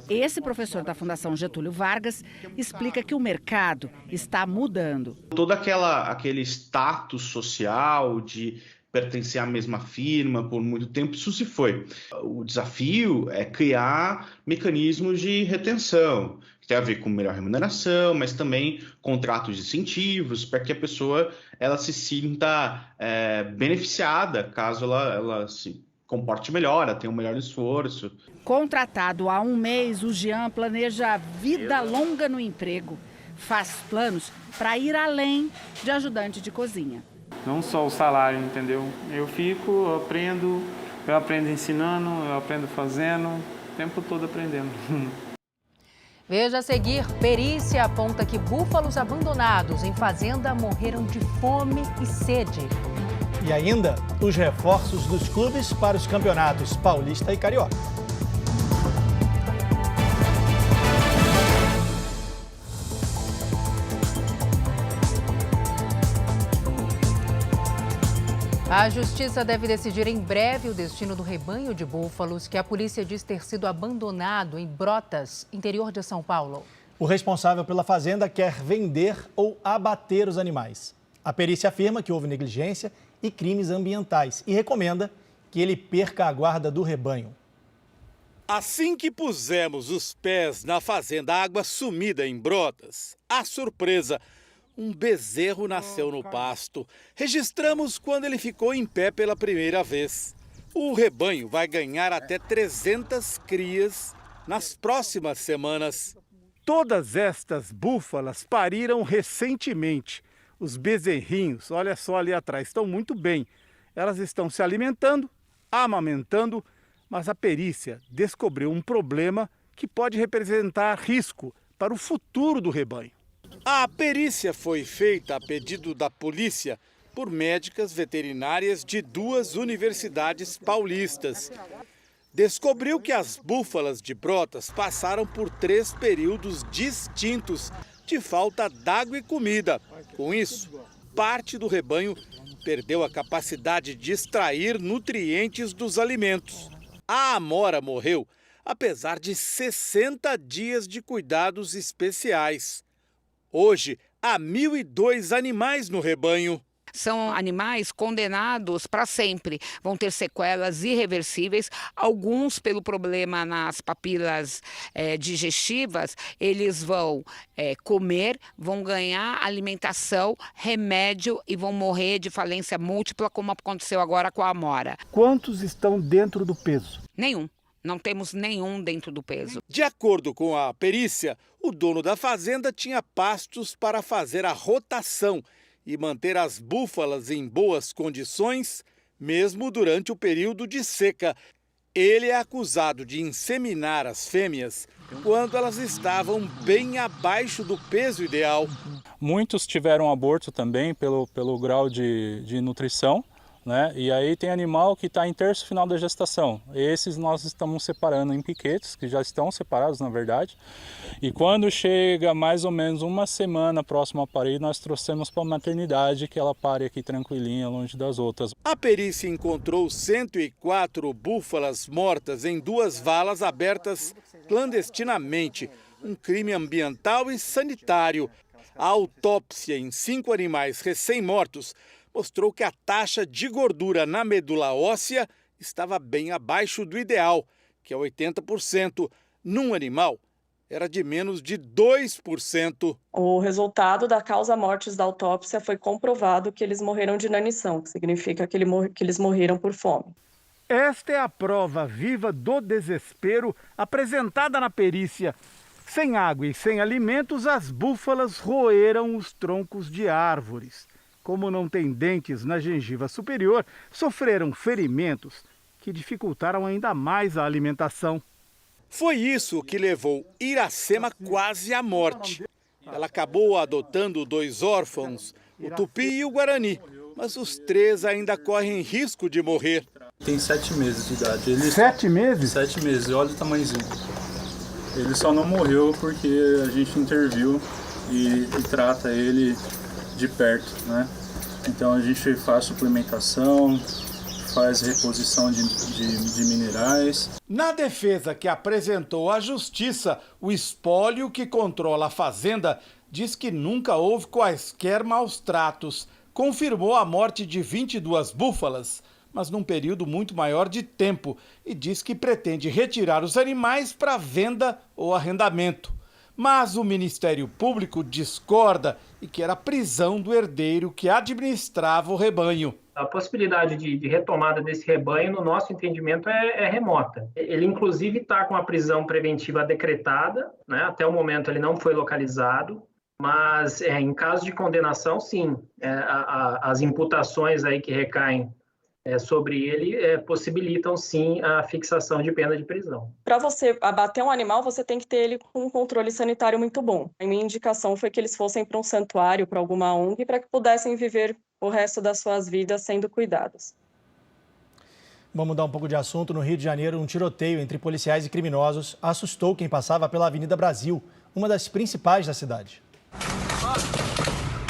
Esse professor da Fundação Getúlio Vargas explica que o mercado está mudando. Todo aquele status social de pertencer à mesma firma por muito tempo, isso se foi. O desafio é criar mecanismos de retenção, que tem a ver com melhor remuneração, mas também contratos de incentivos, para que a pessoa ela se sinta beneficiada caso ela se comporte melhor, tenha um melhor esforço. Contratado há 1 mês, o Jean planeja vida longa no emprego. Faz planos para ir além de ajudante de cozinha. Não só o salário, entendeu? Eu aprendo ensinando, eu aprendo fazendo, o tempo todo aprendendo. Veja a seguir, perícia aponta que búfalos abandonados em fazenda morreram de fome e sede. E ainda, os reforços dos clubes para os campeonatos paulista e carioca. A Justiça deve decidir em breve o destino do rebanho de búfalos que a polícia diz ter sido abandonado em Brotas, interior de São Paulo. O responsável pela fazenda quer vender ou abater os animais. A perícia afirma que houve negligência e crimes ambientais e recomenda que ele perca a guarda do rebanho. Assim que pusemos os pés na fazenda Água Sumida em Brotas, a surpresa, um bezerro nasceu no pasto. Registramos quando ele ficou em pé pela primeira vez. O rebanho vai ganhar até 300 crias nas próximas semanas. Todas estas búfalas pariram recentemente. Os bezerrinhos, olha só ali atrás, estão muito bem. Elas estão se alimentando, amamentando, mas a perícia descobriu um problema que pode representar risco para o futuro do rebanho. A perícia foi feita a pedido da polícia por médicas veterinárias de 2 universidades paulistas. Descobriu que as búfalas de Brotas passaram por 3 períodos distintos de falta d'água e comida. Com isso, parte do rebanho perdeu a capacidade de extrair nutrientes dos alimentos. A amora morreu apesar de 60 dias de cuidados especiais. Hoje, há 1.002 animais no rebanho. São animais condenados para sempre, vão ter sequelas irreversíveis, alguns pelo problema nas papilas digestivas, eles vão comer, vão ganhar alimentação, remédio e vão morrer de falência múltipla, como aconteceu agora com a amora. Quantos estão dentro do peso? Nenhum. Não temos nenhum dentro do peso. De acordo com a perícia, o dono da fazenda tinha pastos para fazer a rotação e manter as búfalas em boas condições, mesmo durante o período de seca. Ele é acusado de inseminar as fêmeas quando elas estavam bem abaixo do peso ideal. Muitos tiveram aborto também pelo grau de nutrição, né? E aí tem animal que está em terço final da gestação. Esses nós estamos separando em piquetes, que já estão separados na verdade. E quando chega mais ou menos uma semana próximo ao parir, nós trouxemos para a maternidade, que ela pare aqui tranquilinha, longe das outras. A perícia encontrou 104 búfalas mortas em 2 valas abertas clandestinamente. Um crime ambiental e sanitário. A autópsia em 5 animais recém-mortos mostrou que a taxa de gordura na medula óssea estava bem abaixo do ideal, que é 80%. Num animal, era de menos de 2%. O resultado da causa-mortes da autópsia foi comprovado que eles morreram de inanição, que significa que eles morreram por fome. Esta é a prova viva do desespero apresentada na perícia. Sem água e sem alimentos, as búfalas roeram os troncos de árvores. Como não tem dentes na gengiva superior, sofreram ferimentos que dificultaram ainda mais a alimentação. Foi isso que levou Iracema quase à morte. Ela acabou adotando 2 órfãos, o Tupi e o Guarani, mas os 3 ainda correm risco de morrer. Tem 7 meses de idade. 7 meses? 7 meses, olha o tamanhozinho. Ele só não morreu porque a gente interviu e trata ele de perto, né? Então a gente faz suplementação, faz reposição de minerais. Na defesa que apresentou à justiça, o espólio que controla a fazenda diz que nunca houve quaisquer maus tratos. Confirmou a morte de 22 búfalas, mas num período muito maior de tempo, e diz que pretende retirar os animais para venda ou arrendamento. Mas o Ministério Público discorda e quer a prisão do herdeiro que administrava o rebanho. A possibilidade de retomada desse rebanho, no nosso entendimento, é remota. Ele, inclusive, está com a prisão preventiva decretada, né? Até o momento ele não foi localizado, mas em caso de condenação, sim. As imputações aí que recaem sobre ele possibilitam, sim, a fixação de pena de prisão. Para você abater um animal, você tem que ter ele com um controle sanitário muito bom. A minha indicação foi que eles fossem para um santuário, para alguma ONG, para que pudessem viver o resto das suas vidas sendo cuidados. Vamos mudar um pouco de assunto. No Rio de Janeiro, um tiroteio entre policiais e criminosos assustou quem passava pela Avenida Brasil, uma das principais da cidade.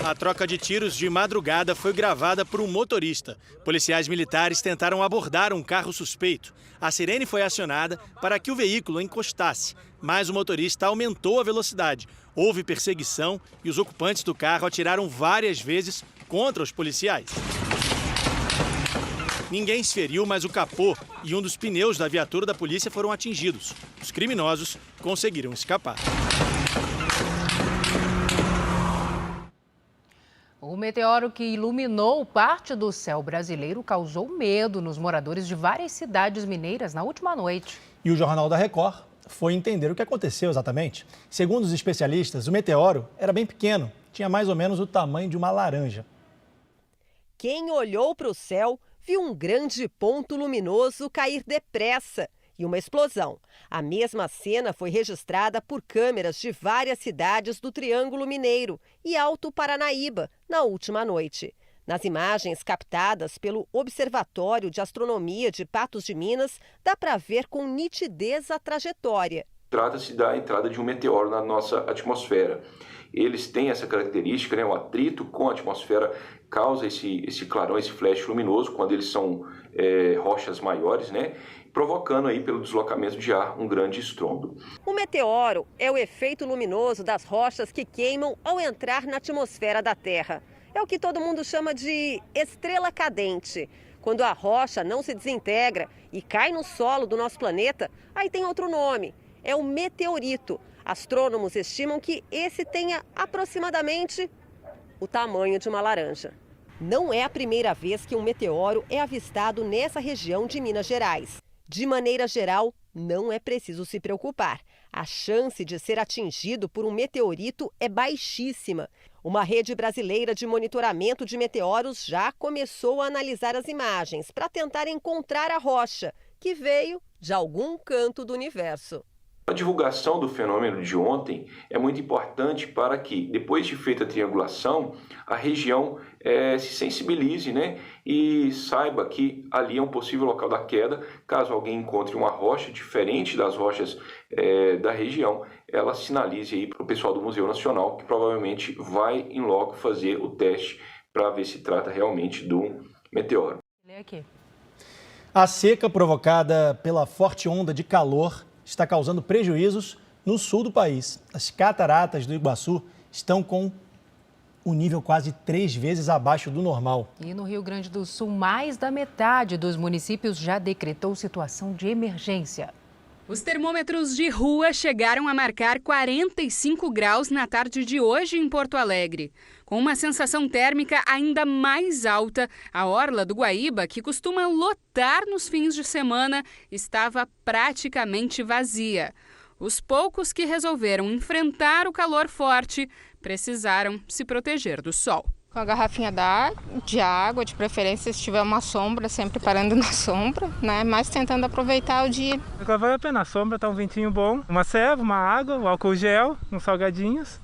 A troca de tiros de madrugada foi gravada por um motorista. Policiais militares tentaram abordar um carro suspeito. A sirene foi acionada para que o veículo encostasse, mas o motorista aumentou a velocidade. Houve perseguição e os ocupantes do carro atiraram várias vezes contra os policiais. Ninguém se feriu, mas o capô e um dos pneus da viatura da polícia foram atingidos. Os criminosos conseguiram escapar. O meteoro que iluminou parte do céu brasileiro causou medo nos moradores de várias cidades mineiras na última noite. E o Jornal da Record foi entender o que aconteceu exatamente. Segundo os especialistas, o meteoro era bem pequeno, tinha mais ou menos o tamanho de uma laranja. Quem olhou para o céu viu um grande ponto luminoso cair depressa e uma explosão. A mesma cena foi registrada por câmeras de várias cidades do Triângulo Mineiro e Alto Paranaíba na última noite. Nas imagens captadas pelo Observatório de Astronomia de Patos de Minas, dá para ver com nitidez a trajetória. Trata-se da entrada de um meteoro na nossa atmosfera. Eles têm essa característica, né? O atrito com a atmosfera causa esse clarão, esse flash luminoso, quando eles são rochas maiores, né? Provocando aí, pelo deslocamento de ar, um grande estrondo. O meteoro é o efeito luminoso das rochas que queimam ao entrar na atmosfera da Terra. É o que todo mundo chama de estrela cadente. Quando a rocha não se desintegra e cai no solo do nosso planeta, aí tem outro nome. É o meteorito. Astrônomos estimam que esse tenha aproximadamente o tamanho de uma laranja. Não é a primeira vez que um meteoro é avistado nessa região de Minas Gerais. De maneira geral, não é preciso se preocupar. A chance de ser atingido por um meteorito é baixíssima. Uma rede brasileira de monitoramento de meteoros já começou a analisar as imagens para tentar encontrar a rocha, que veio de algum canto do universo. A divulgação do fenômeno de ontem é muito importante para que, depois de feita a triangulação, a região se sensibilize, né, e saiba que ali é um possível local da queda. Caso alguém encontre uma rocha diferente das rochas da região, ela sinalize aí para o pessoal do Museu Nacional, que provavelmente vai em loco fazer o teste para ver se trata realmente de um meteoro. A seca provocada pela forte onda de calor está causando prejuízos no sul do país. As cataratas do Iguaçu estão com um nível quase 3 vezes abaixo do normal. E no Rio Grande do Sul, mais da metade dos municípios já decretou situação de emergência. Os termômetros de rua chegaram a marcar 45 graus na tarde de hoje em Porto Alegre. Com uma sensação térmica ainda mais alta, a orla do Guaíba, que costuma lotar nos fins de semana, estava praticamente vazia. Os poucos que resolveram enfrentar o calor forte precisaram se proteger do sol. Com a garrafinha de água, de preferência se tiver uma sombra, sempre parando na sombra, né? Mas tentando aproveitar o dia. Agora vale a pena, a sombra tá um ventinho bom, uma ceva, uma água, um álcool gel, uns salgadinhos.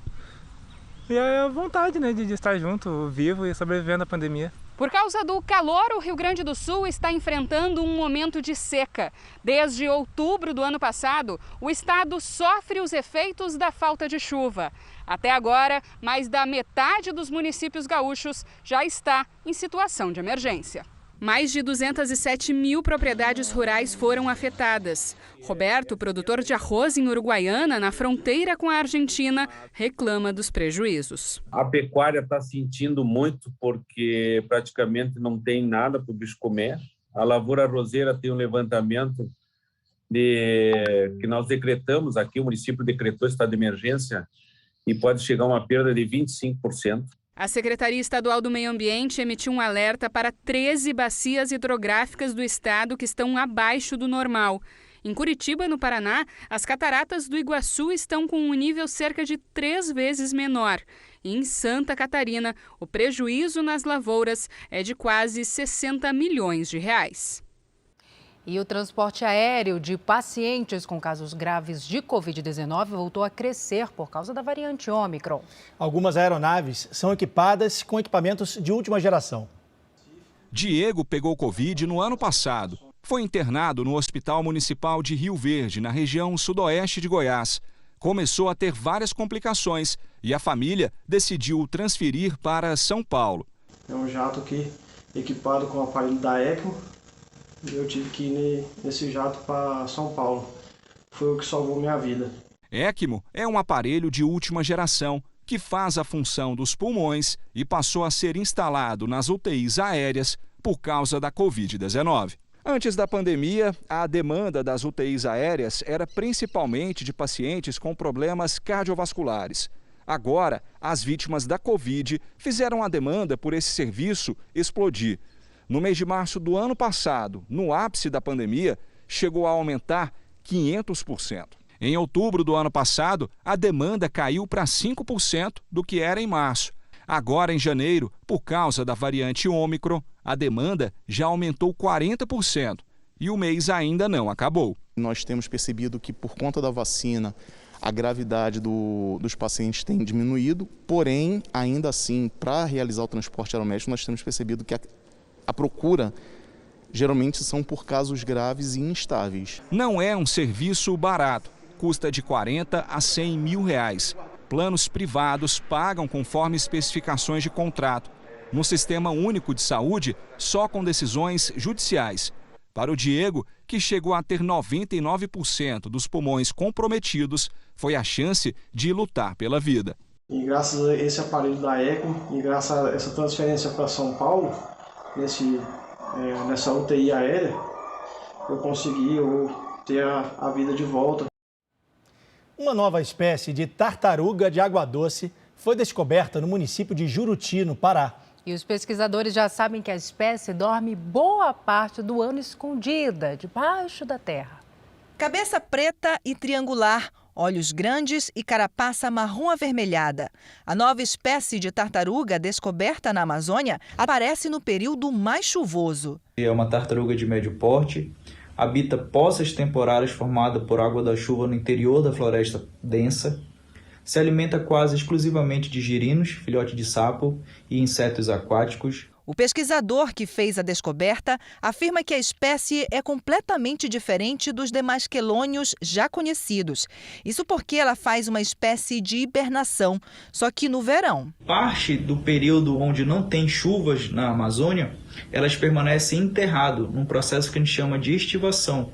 E a vontade, né, de estar junto, vivo e sobrevivendo à pandemia. Por causa do calor, o Rio Grande do Sul está enfrentando um momento de seca. Desde outubro do ano passado, o estado sofre os efeitos da falta de chuva. Até agora, mais da metade dos municípios gaúchos já está em situação de emergência. Mais de 207 mil propriedades rurais foram afetadas. Roberto, produtor de arroz em Uruguaiana, na fronteira com a Argentina, reclama dos prejuízos. A pecuária está sentindo muito porque praticamente não tem nada para o bicho comer. A lavoura arrozeira tem um levantamento que nós decretamos aqui, o município decretou estado de emergência e pode chegar a uma perda de 25%. A Secretaria Estadual do Meio Ambiente emitiu um alerta para 13 bacias hidrográficas do estado que estão abaixo do normal. Em Curitiba, no Paraná, as cataratas do Iguaçu estão com um nível cerca de 3 vezes menor. E em Santa Catarina, o prejuízo nas lavouras é de quase 60 milhões de reais. E o transporte aéreo de pacientes com casos graves de Covid-19 voltou a crescer por causa da variante Ômicron. Algumas aeronaves são equipadas com equipamentos de última geração. Diego pegou Covid no ano passado. Foi internado no Hospital Municipal de Rio Verde, na região sudoeste de Goiás. Começou a ter várias complicações e a família decidiu transferir para São Paulo. É um jato aqui equipado com o aparelho da ECMO. Eu tive que ir nesse jato para São Paulo. Foi o que salvou minha vida. ECMO é um aparelho de última geração que faz a função dos pulmões e passou a ser instalado nas UTIs aéreas por causa da Covid-19. Antes da pandemia, a demanda das UTIs aéreas era principalmente de pacientes com problemas cardiovasculares. Agora, as vítimas da Covid fizeram a demanda por esse serviço explodir. No mês de março do ano passado, no ápice da pandemia, chegou a aumentar 500%. Em outubro do ano passado, a demanda caiu para 5% do que era em março. Agora, em janeiro, por causa da variante Ômicron, a demanda já aumentou 40%. e o mês ainda não acabou. Nós temos percebido que, por conta da vacina, a gravidade dos pacientes tem diminuído, porém, ainda assim, para realizar o transporte aeromédico, nós temos percebido que a procura geralmente são por casos graves e instáveis. Não é um serviço barato, custa de 40 a 100 mil reais. Planos privados pagam conforme especificações de contrato. No Sistema Único de Saúde, só com decisões judiciais. Para o Diego, que chegou a ter 99% dos pulmões comprometidos, foi a chance de lutar pela vida. E graças a esse aparelho da ECMO e graças a essa transferência para São Paulo, nessa UTI aérea, eu consegui ter a vida de volta. Uma nova espécie de tartaruga de água doce foi descoberta no município de Juruti, no Pará. E os pesquisadores já sabem que a espécie dorme boa parte do ano escondida, debaixo da terra. Cabeça preta e triangular, olhos grandes e carapaça marrom avermelhada. A nova espécie de tartaruga descoberta na Amazônia aparece no período mais chuvoso. É uma tartaruga de médio porte, habita poças temporárias formadas por água da chuva no interior da floresta densa. Se alimenta quase exclusivamente de girinos, filhote de sapo e insetos aquáticos. O pesquisador que fez a descoberta afirma que a espécie é completamente diferente dos demais quelônios já conhecidos. Isso porque ela faz uma espécie de hibernação, só que no verão. Parte do período onde não tem chuvas na Amazônia, elas permanecem enterradas num processo que a gente chama de estivação.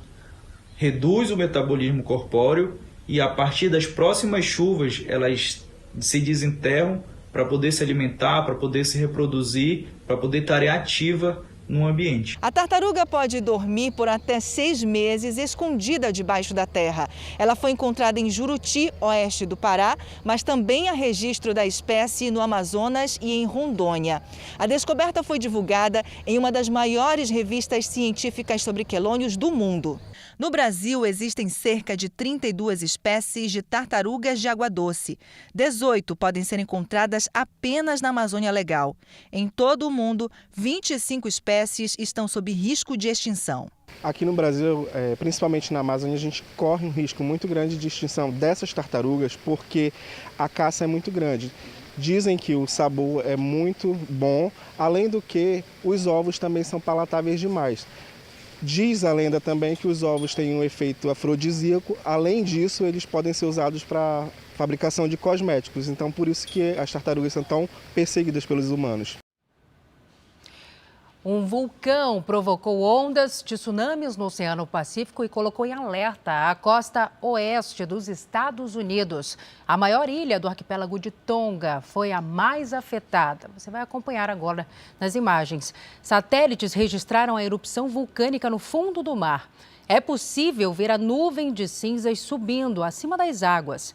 Reduz o metabolismo corpóreo e a partir das próximas chuvas elas se desenterram para poder se alimentar, para poder se reproduzir, para poder estar ativa no ambiente. A tartaruga pode dormir por até 6 meses escondida debaixo da terra. Ela foi encontrada em Juruti, oeste do Pará, mas também há registro da espécie no Amazonas e em Rondônia. A descoberta foi divulgada em uma das maiores revistas científicas sobre quelônios do mundo. No Brasil, existem cerca de 32 espécies de tartarugas de água doce. 18 podem ser encontradas apenas na Amazônia Legal. Em todo o mundo, 25 espécies estão sob risco de extinção. Aqui no Brasil, principalmente na Amazônia, a gente corre um risco muito grande de extinção dessas tartarugas porque a caça é muito grande. Dizem que o sabor é muito bom, além do que os ovos também são palatáveis demais. Diz a lenda também que os ovos têm um efeito afrodisíaco. Além disso, eles podem ser usados para fabricação de cosméticos. Então, por isso que as tartarugas são tão perseguidas pelos humanos. Um vulcão provocou ondas de tsunamis no Oceano Pacífico e colocou em alerta a costa oeste dos Estados Unidos. A maior ilha do arquipélago de Tonga foi a mais afetada. Você vai acompanhar agora nas imagens. Satélites registraram a erupção vulcânica no fundo do mar. É possível ver a nuvem de cinzas subindo acima das águas.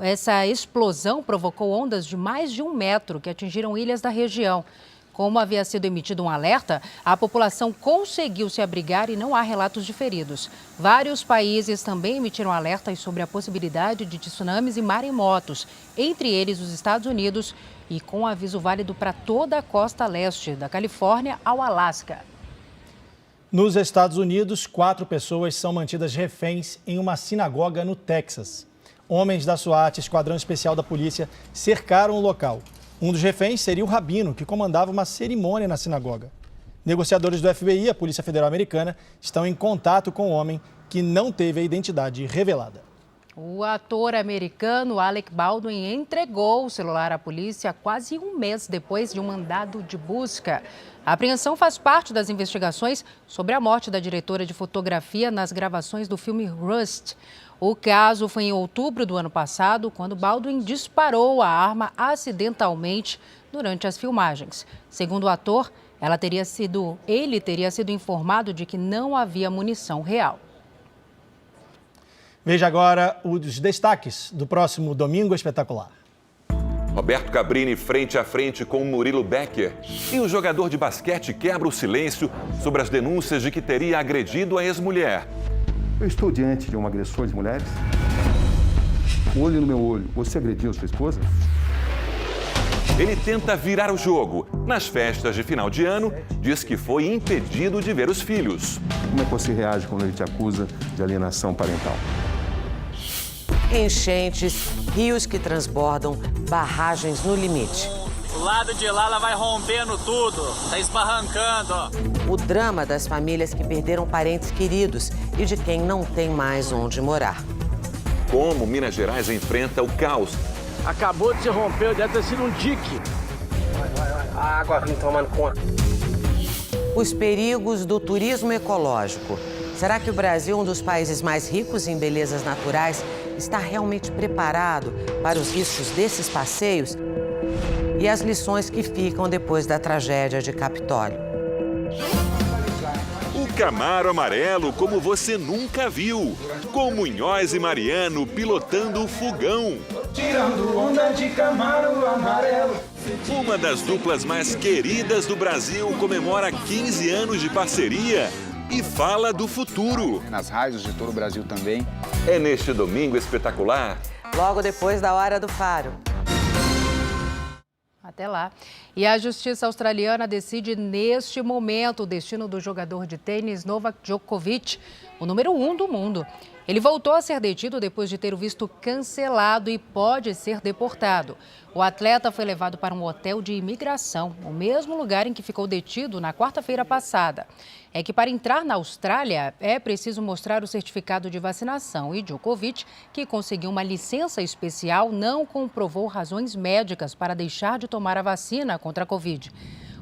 Essa explosão provocou ondas de mais de 1 metro que atingiram ilhas da região. Como havia sido emitido um alerta, a população conseguiu se abrigar e não há relatos de feridos. Vários países também emitiram alertas sobre a possibilidade de tsunamis e maremotos, entre eles os Estados Unidos, e com aviso válido para toda a costa leste, da Califórnia ao Alasca. Nos Estados Unidos, 4 pessoas são mantidas reféns em uma sinagoga no Texas. Homens da SWAT, Esquadrão Especial da Polícia, cercaram o local. Um dos reféns seria o rabino, que comandava uma cerimônia na sinagoga. Negociadores do FBI e a Polícia Federal Americana estão em contato com o homem que não teve a identidade revelada. O ator americano Alec Baldwin entregou o celular à polícia quase 1 mês depois de um mandado de busca. A apreensão faz parte das investigações sobre a morte da diretora de fotografia nas gravações do filme Rust. O caso foi em outubro do ano passado, quando Baldwin disparou a arma acidentalmente durante as filmagens. Segundo o ator, ele teria sido informado de que não havia munição real. Veja agora os destaques do próximo Domingo Espetacular. Roberto Cabrini frente a frente com Murilo Becker. E o jogador de basquete quebra o silêncio sobre as denúncias de que teria agredido a ex-mulher. Eu estou diante de um agressor de mulheres? Olho no meu olho, você agrediu sua esposa? Ele tenta virar o jogo. Nas festas de final de ano, diz que foi impedido de ver os filhos. Como é que você reage quando ele te acusa de alienação parental? Enchentes, rios que transbordam, barragens no limite. O lado de lá ela vai rompendo tudo, tá esbarrancando. O drama das famílias que perderam parentes queridos e de quem não tem mais onde morar. Como Minas Gerais enfrenta o caos. Acabou de se romper, deve ter sido um dique. A água vem tomando conta. Os perigos do turismo ecológico. Será que o Brasil, um dos países mais ricos em belezas naturais, está realmente preparado para os riscos desses passeios? E as lições que ficam depois da tragédia de Capitólio. O Camaro amarelo como você nunca viu. Com Munhoz e Mariano pilotando o fogão. Tirando onda de Camaro amarelo. Uma das duplas mais queridas do Brasil comemora 15 anos de parceria e fala do futuro. Nas rádios de todo o Brasil também. É neste domingo espetacular. Logo depois da Hora do Faro. Até lá. E a justiça australiana decide neste momento o destino do jogador de tênis Novak Djokovic, o número 1 do mundo. Ele voltou a ser detido depois de ter o visto cancelado e pode ser deportado. O atleta foi levado para um hotel de imigração, o mesmo lugar em que ficou detido na quarta-feira passada. É que para entrar na Austrália é preciso mostrar o certificado de vacinação e Djokovic, que conseguiu uma licença especial, não comprovou razões médicas para deixar de tomar a vacina contra a Covid.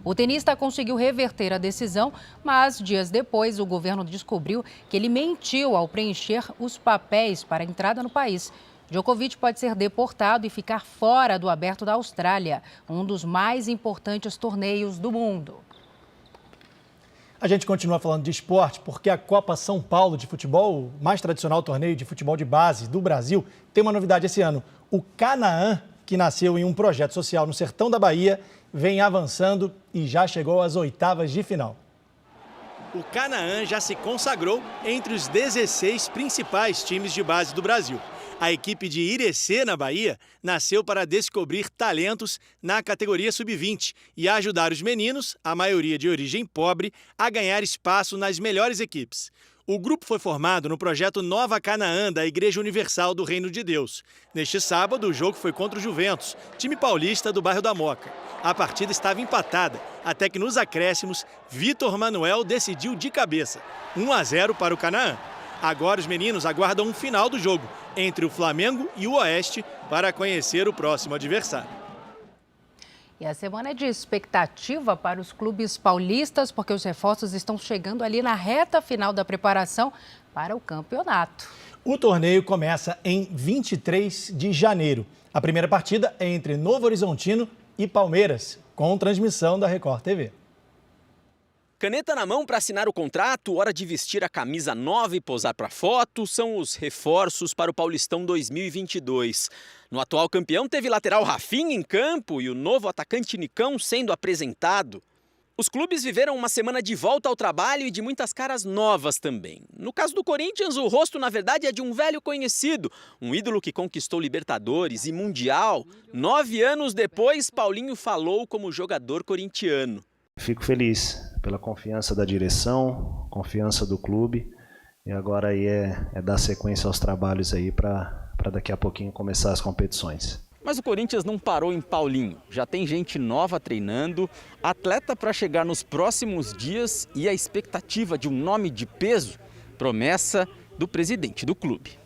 O tenista conseguiu reverter a decisão, mas dias depois o governo descobriu que ele mentiu ao preencher os papéis para a entrada no país. Djokovic pode ser deportado e ficar fora do Aberto da Austrália, um dos mais importantes torneios do mundo. A gente continua falando de esporte porque a Copa São Paulo de futebol, o mais tradicional torneio de futebol de base do Brasil, tem uma novidade esse ano. O Canaã, que nasceu em um projeto social no sertão da Bahia, vem avançando e já chegou às oitavas de final. O Canaã já se consagrou entre os 16 principais times de base do Brasil. A equipe de Irecê, na Bahia, nasceu para descobrir talentos na categoria sub-20 e ajudar os meninos, a maioria de origem pobre, a ganhar espaço nas melhores equipes. O grupo foi formado no projeto Nova Canaã, da Igreja Universal do Reino de Deus. Neste sábado, o jogo foi contra o Juventus, time paulista do bairro da Moca. A partida estava empatada, até que nos acréscimos, Vitor Manuel decidiu de cabeça, 1-0 para o Canaã. Agora os meninos aguardam um final do jogo entre o Flamengo e o Oeste para conhecer o próximo adversário. E a semana é de expectativa para os clubes paulistas, porque os reforços estão chegando ali na reta final da preparação para o campeonato. O torneio começa em 23 de janeiro. A primeira partida é entre Novo Horizontino e Palmeiras, com transmissão da Record TV. Caneta na mão para assinar o contrato, hora de vestir a camisa nova e posar para foto, são os reforços para o Paulistão 2022. No atual campeão teve lateral Rafinha em campo e o novo atacante Nicão sendo apresentado. Os clubes viveram uma semana de volta ao trabalho e de muitas caras novas também. No caso do Corinthians, o rosto na verdade é de um velho conhecido, um ídolo que conquistou Libertadores e Mundial. 9 anos depois, Paulinho falou como jogador corintiano. Fico feliz pela confiança da direção, confiança do clube, e agora aí é dar sequência aos trabalhos aí para daqui a pouquinho começar as competições. Mas o Corinthians não parou em Paulinho, já tem gente nova treinando, atleta para chegar nos próximos dias e a expectativa de um nome de peso, promessa do presidente do clube.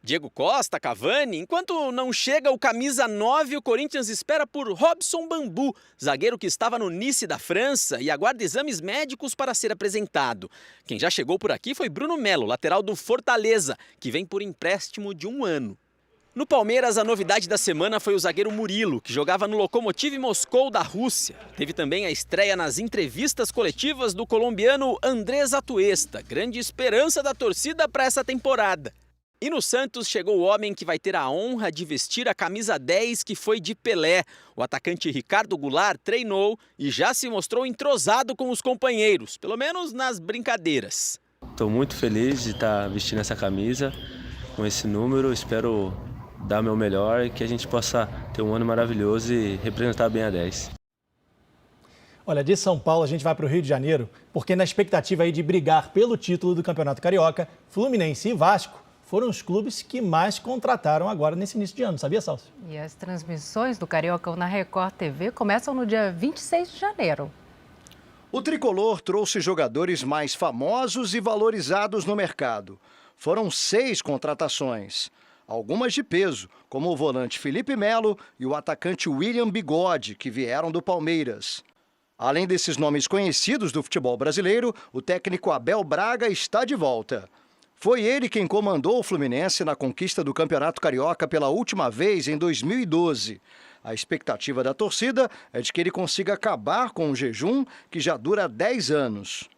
Diego Costa, Cavani, enquanto não chega o camisa 9, o Corinthians espera por Robson Bambu, zagueiro que estava no Nice da França e aguarda exames médicos para ser apresentado. Quem já chegou por aqui foi Bruno Melo, lateral do Fortaleza, que vem por empréstimo de 1 ano. No Palmeiras, a novidade da semana foi o zagueiro Murilo, que jogava no Lokomotiv Moscou da Rússia. Teve também a estreia nas entrevistas coletivas do colombiano Andrés Atuesta, grande esperança da torcida para essa temporada. E no Santos chegou o homem que vai ter a honra de vestir a camisa 10 que foi de Pelé. O atacante Ricardo Goulart treinou e já se mostrou entrosado com os companheiros, pelo menos nas brincadeiras. Estou muito feliz de estar vestindo essa camisa com esse número. Espero dar meu melhor e que a gente possa ter um ano maravilhoso e representar bem a 10. Olha, de São Paulo a gente vai para o Rio de Janeiro, porque na expectativa aí de brigar pelo título do Campeonato Carioca, Fluminense e Vasco foram os clubes que mais contrataram agora nesse início de ano, sabia, Salso? E as transmissões do Cariocão na Record TV começam no dia 26 de janeiro. O tricolor trouxe jogadores mais famosos e valorizados no mercado. Foram 6 contratações, algumas de peso, como o volante Felipe Melo e o atacante William Bigode, que vieram do Palmeiras. Além desses nomes conhecidos do futebol brasileiro, o técnico Abel Braga está de volta. Foi ele quem comandou o Fluminense na conquista do Campeonato Carioca pela última vez em 2012. A expectativa da torcida é de que ele consiga acabar com o jejum, que já dura 10 anos.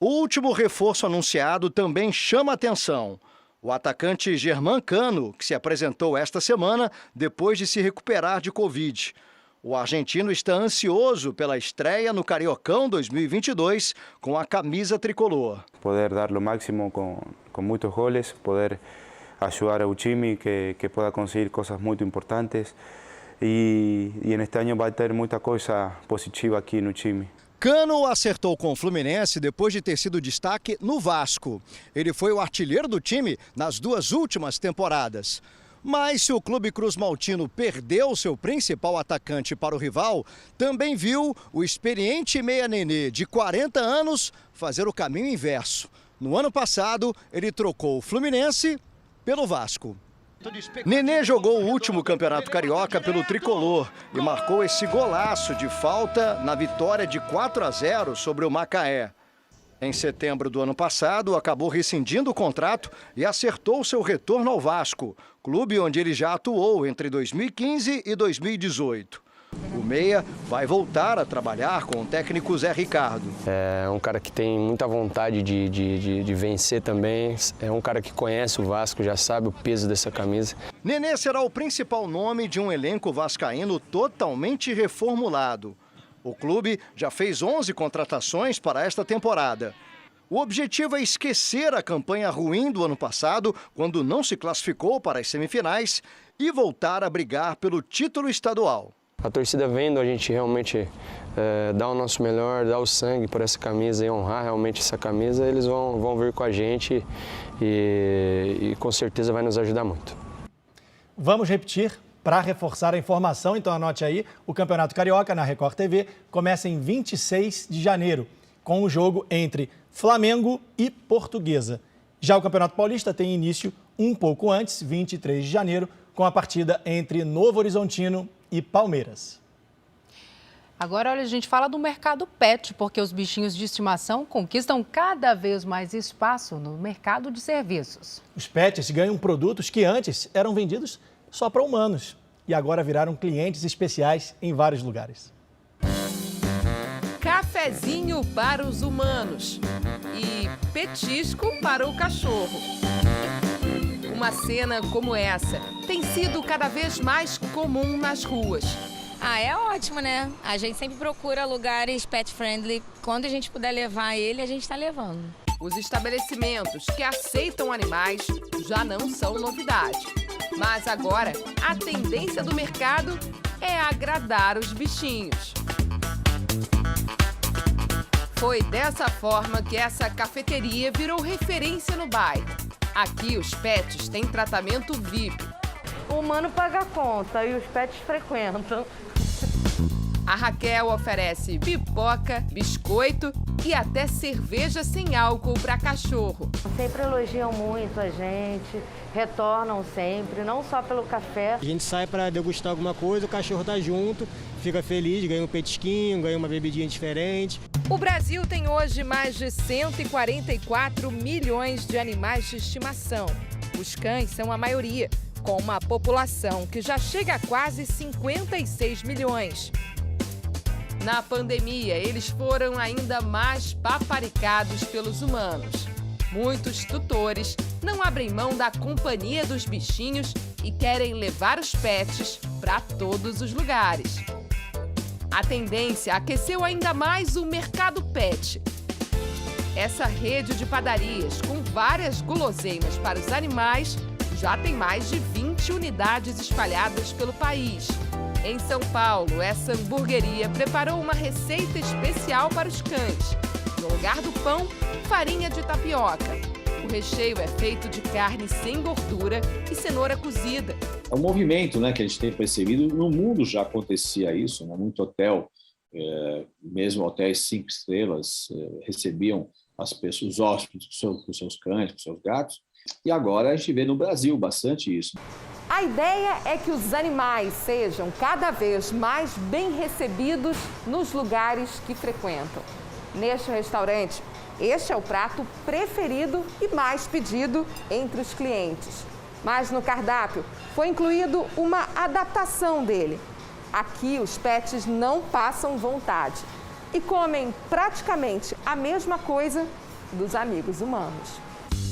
O último reforço anunciado também chama atenção. O atacante Germán Cano, que se apresentou esta semana depois de se recuperar de Covid. O argentino está ansioso pela estreia no Cariocão 2022 com a camisa tricolor. Poder dar o máximo com muitos goles, poder ajudar o time que pueda conseguir coisas muito importantes e neste ano vai ter muita coisa positiva aqui no time. Cano acertou com o Fluminense depois de ter sido destaque no Vasco. Ele foi o artilheiro do time nas 2 últimas temporadas. Mas se o Clube Cruz Maltino perdeu seu principal atacante para o rival, também viu o experiente meia Nenê, de 40 anos, fazer o caminho inverso. No ano passado, ele trocou o Fluminense pelo Vasco. Nenê jogou o último Campeonato Carioca pelo tricolor e marcou esse golaço de falta na vitória de 4-0 sobre o Macaé. Em setembro do ano passado, acabou rescindindo o contrato e acertou seu retorno ao Vasco, clube onde ele já atuou entre 2015 e 2018. O meia vai voltar a trabalhar com o técnico Zé Ricardo. É um cara que tem muita vontade de vencer também, é um cara que conhece o Vasco, já sabe o peso dessa camisa. Nenê será o principal nome de um elenco vascaíno totalmente reformulado. O clube já fez 11 contratações para esta temporada. O objetivo é esquecer a campanha ruim do ano passado, quando não se classificou para as semifinais, e voltar a brigar pelo título estadual. A torcida vendo a gente realmente dar o nosso melhor, dar o sangue por essa camisa e honrar realmente essa camisa, eles vão vir com a gente e com certeza vai nos ajudar muito. Vamos repetir? Para reforçar a informação, então anote aí, o Campeonato Carioca na Record TV começa em 26 de janeiro, com o jogo entre Flamengo e Portuguesa. Já o Campeonato Paulista tem início um pouco antes, 23 de janeiro, com a partida entre Novo Horizontino e Palmeiras. Agora, olha, a gente fala do mercado pet, porque os bichinhos de estimação conquistam cada vez mais espaço no mercado de serviços. Os pets ganham produtos que antes eram vendidos só para humanos e agora viraram clientes especiais em vários lugares. Cafezinho para os humanos e petisco para o cachorro. Uma cena como essa tem sido cada vez mais comum nas ruas. É ótimo, né? A gente sempre procura lugares pet friendly. Quando a gente puder levar ele, a gente está levando. Os estabelecimentos que aceitam animais já não são novidade. Mas agora, a tendência do mercado é agradar os bichinhos. Foi dessa forma que essa cafeteria virou referência no bairro. Aqui os pets têm tratamento VIP. O humano paga a conta e os pets frequentam. A Raquel oferece pipoca, biscoito e até cerveja sem álcool para cachorro. Sempre elogiam muito a gente, retornam sempre, não só pelo café. A gente sai para degustar alguma coisa, o cachorro tá junto, fica feliz, ganha um petisquinho, ganha uma bebidinha diferente. O Brasil tem hoje mais de 144 milhões de animais de estimação. Os cães são a maioria, com uma população que já chega a quase 56 milhões. Na pandemia, eles foram ainda mais paparicados pelos humanos. Muitos tutores não abrem mão da companhia dos bichinhos e querem levar os pets para todos os lugares. A tendência aqueceu ainda mais o mercado pet. Essa rede de padarias com várias guloseimas para os animais já tem mais de 20 unidades espalhadas pelo país. Em São Paulo, essa hamburgueria preparou uma receita especial para os cães. No lugar do pão, farinha de tapioca. O recheio é feito de carne sem gordura e cenoura cozida. É um movimento, né, que a gente tem percebido. No mundo já acontecia isso, né? Muito hotel, mesmo hotéis 5 estrelas, recebiam as pessoas, os hóspedes com seus cães, com seus gatos. E agora a gente vê no Brasil bastante isso. A ideia é que os animais sejam cada vez mais bem recebidos nos lugares que frequentam. Neste restaurante, este é o prato preferido e mais pedido entre os clientes. Mas no cardápio foi incluído uma adaptação dele. Aqui os pets não passam vontade e comem praticamente a mesma coisa dos amigos humanos.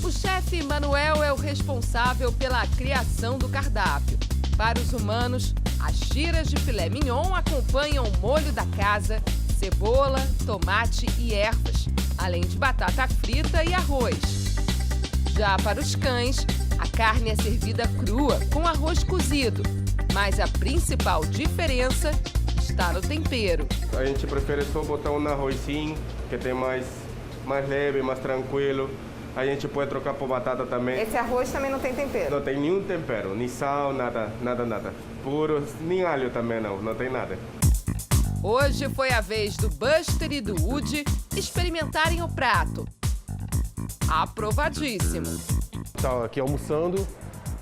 O chefe Manuel é o responsável pela criação do cardápio. Para os humanos, as tiras de filé mignon acompanham o molho da casa, cebola, tomate e ervas, além de batata frita e arroz. Já para os cães, a carne é servida crua com arroz cozido, mas a principal diferença está no tempero. A gente prefere só botar um arrozinho, que tem mais leve, mais tranquilo. A gente pode trocar por batata também. Esse arroz também não tem tempero? Não tem nenhum tempero, nem sal, nada. Puro, nem alho também não tem nada. Hoje foi a vez do Buster e do Woody experimentarem o prato. Aprovadíssimo. Estava aqui almoçando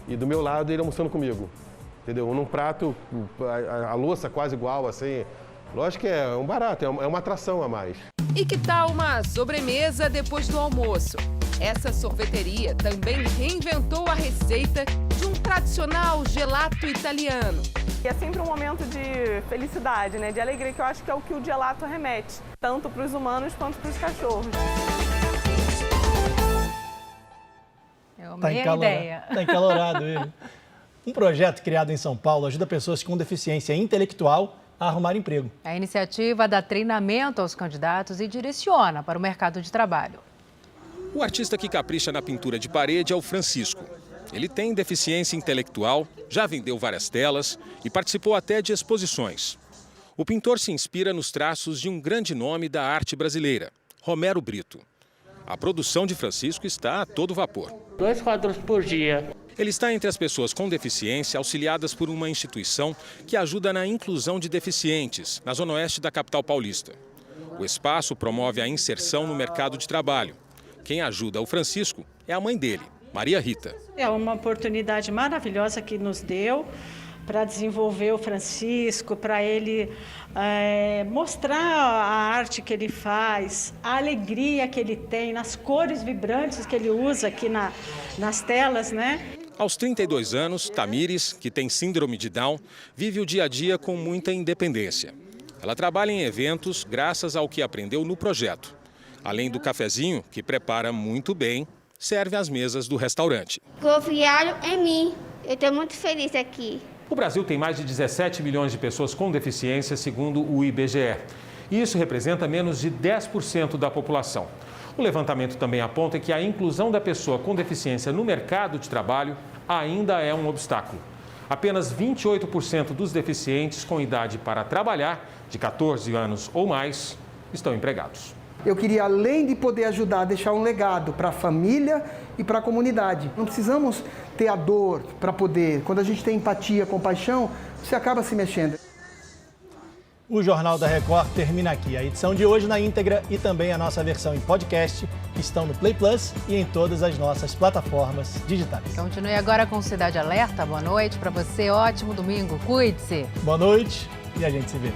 e do meu lado ele almoçando comigo. Entendeu? Num prato, a louça quase igual, assim. Lógico que é um barato, é uma atração a mais. E que tal uma sobremesa depois do almoço? Essa sorveteria também reinventou a receita de um tradicional gelato italiano. É sempre um momento de felicidade, né? De alegria, que eu acho que é o que o gelato remete, tanto para os humanos quanto para os cachorros. É uma meia ideia. Está encalorado ele. Um projeto criado em São Paulo ajuda pessoas com deficiência intelectual a arrumar emprego. A iniciativa dá treinamento aos candidatos e direciona para o mercado de trabalho. O artista que capricha na pintura de parede é o Francisco. Ele tem deficiência intelectual, já vendeu várias telas e participou até de exposições. O pintor se inspira nos traços de um grande nome da arte brasileira, Romero Brito. A produção de Francisco está a todo vapor. 2 quadros por dia. Ele está entre as pessoas com deficiência auxiliadas por uma instituição que ajuda na inclusão de deficientes, na zona oeste da capital paulista. O espaço promove a inserção no mercado de trabalho. Quem ajuda o Francisco é a mãe dele, Maria Rita. É uma oportunidade maravilhosa que nos deu para desenvolver o Francisco, para ele mostrar a arte que ele faz, a alegria que ele tem, nas cores vibrantes que ele usa aqui nas telas, né? Aos 32 anos, Tamires, que tem síndrome de Down, vive o dia a dia com muita independência. Ela trabalha em eventos graças ao que aprendeu no projeto. Além do cafezinho, que prepara muito bem, serve às mesas do restaurante. Confiaram em mim. Eu estou muito feliz aqui. O Brasil tem mais de 17 milhões de pessoas com deficiência, segundo o IBGE. E isso representa menos de 10% da população. O levantamento também aponta que a inclusão da pessoa com deficiência no mercado de trabalho ainda é um obstáculo. Apenas 28% dos deficientes com idade para trabalhar, de 14 anos ou mais, estão empregados. Eu queria, além de poder ajudar, deixar um legado para a família e para a comunidade. Não precisamos ter a dor para poder. Quando a gente tem empatia, compaixão, você acaba se mexendo. O Jornal da Record termina aqui. A edição de hoje na íntegra e também a nossa versão em podcast estão no Play Plus e em todas as nossas plataformas digitais. Continue agora com Cidade Alerta. Boa noite para você. Ótimo domingo. Cuide-se. Boa noite e a gente se vê.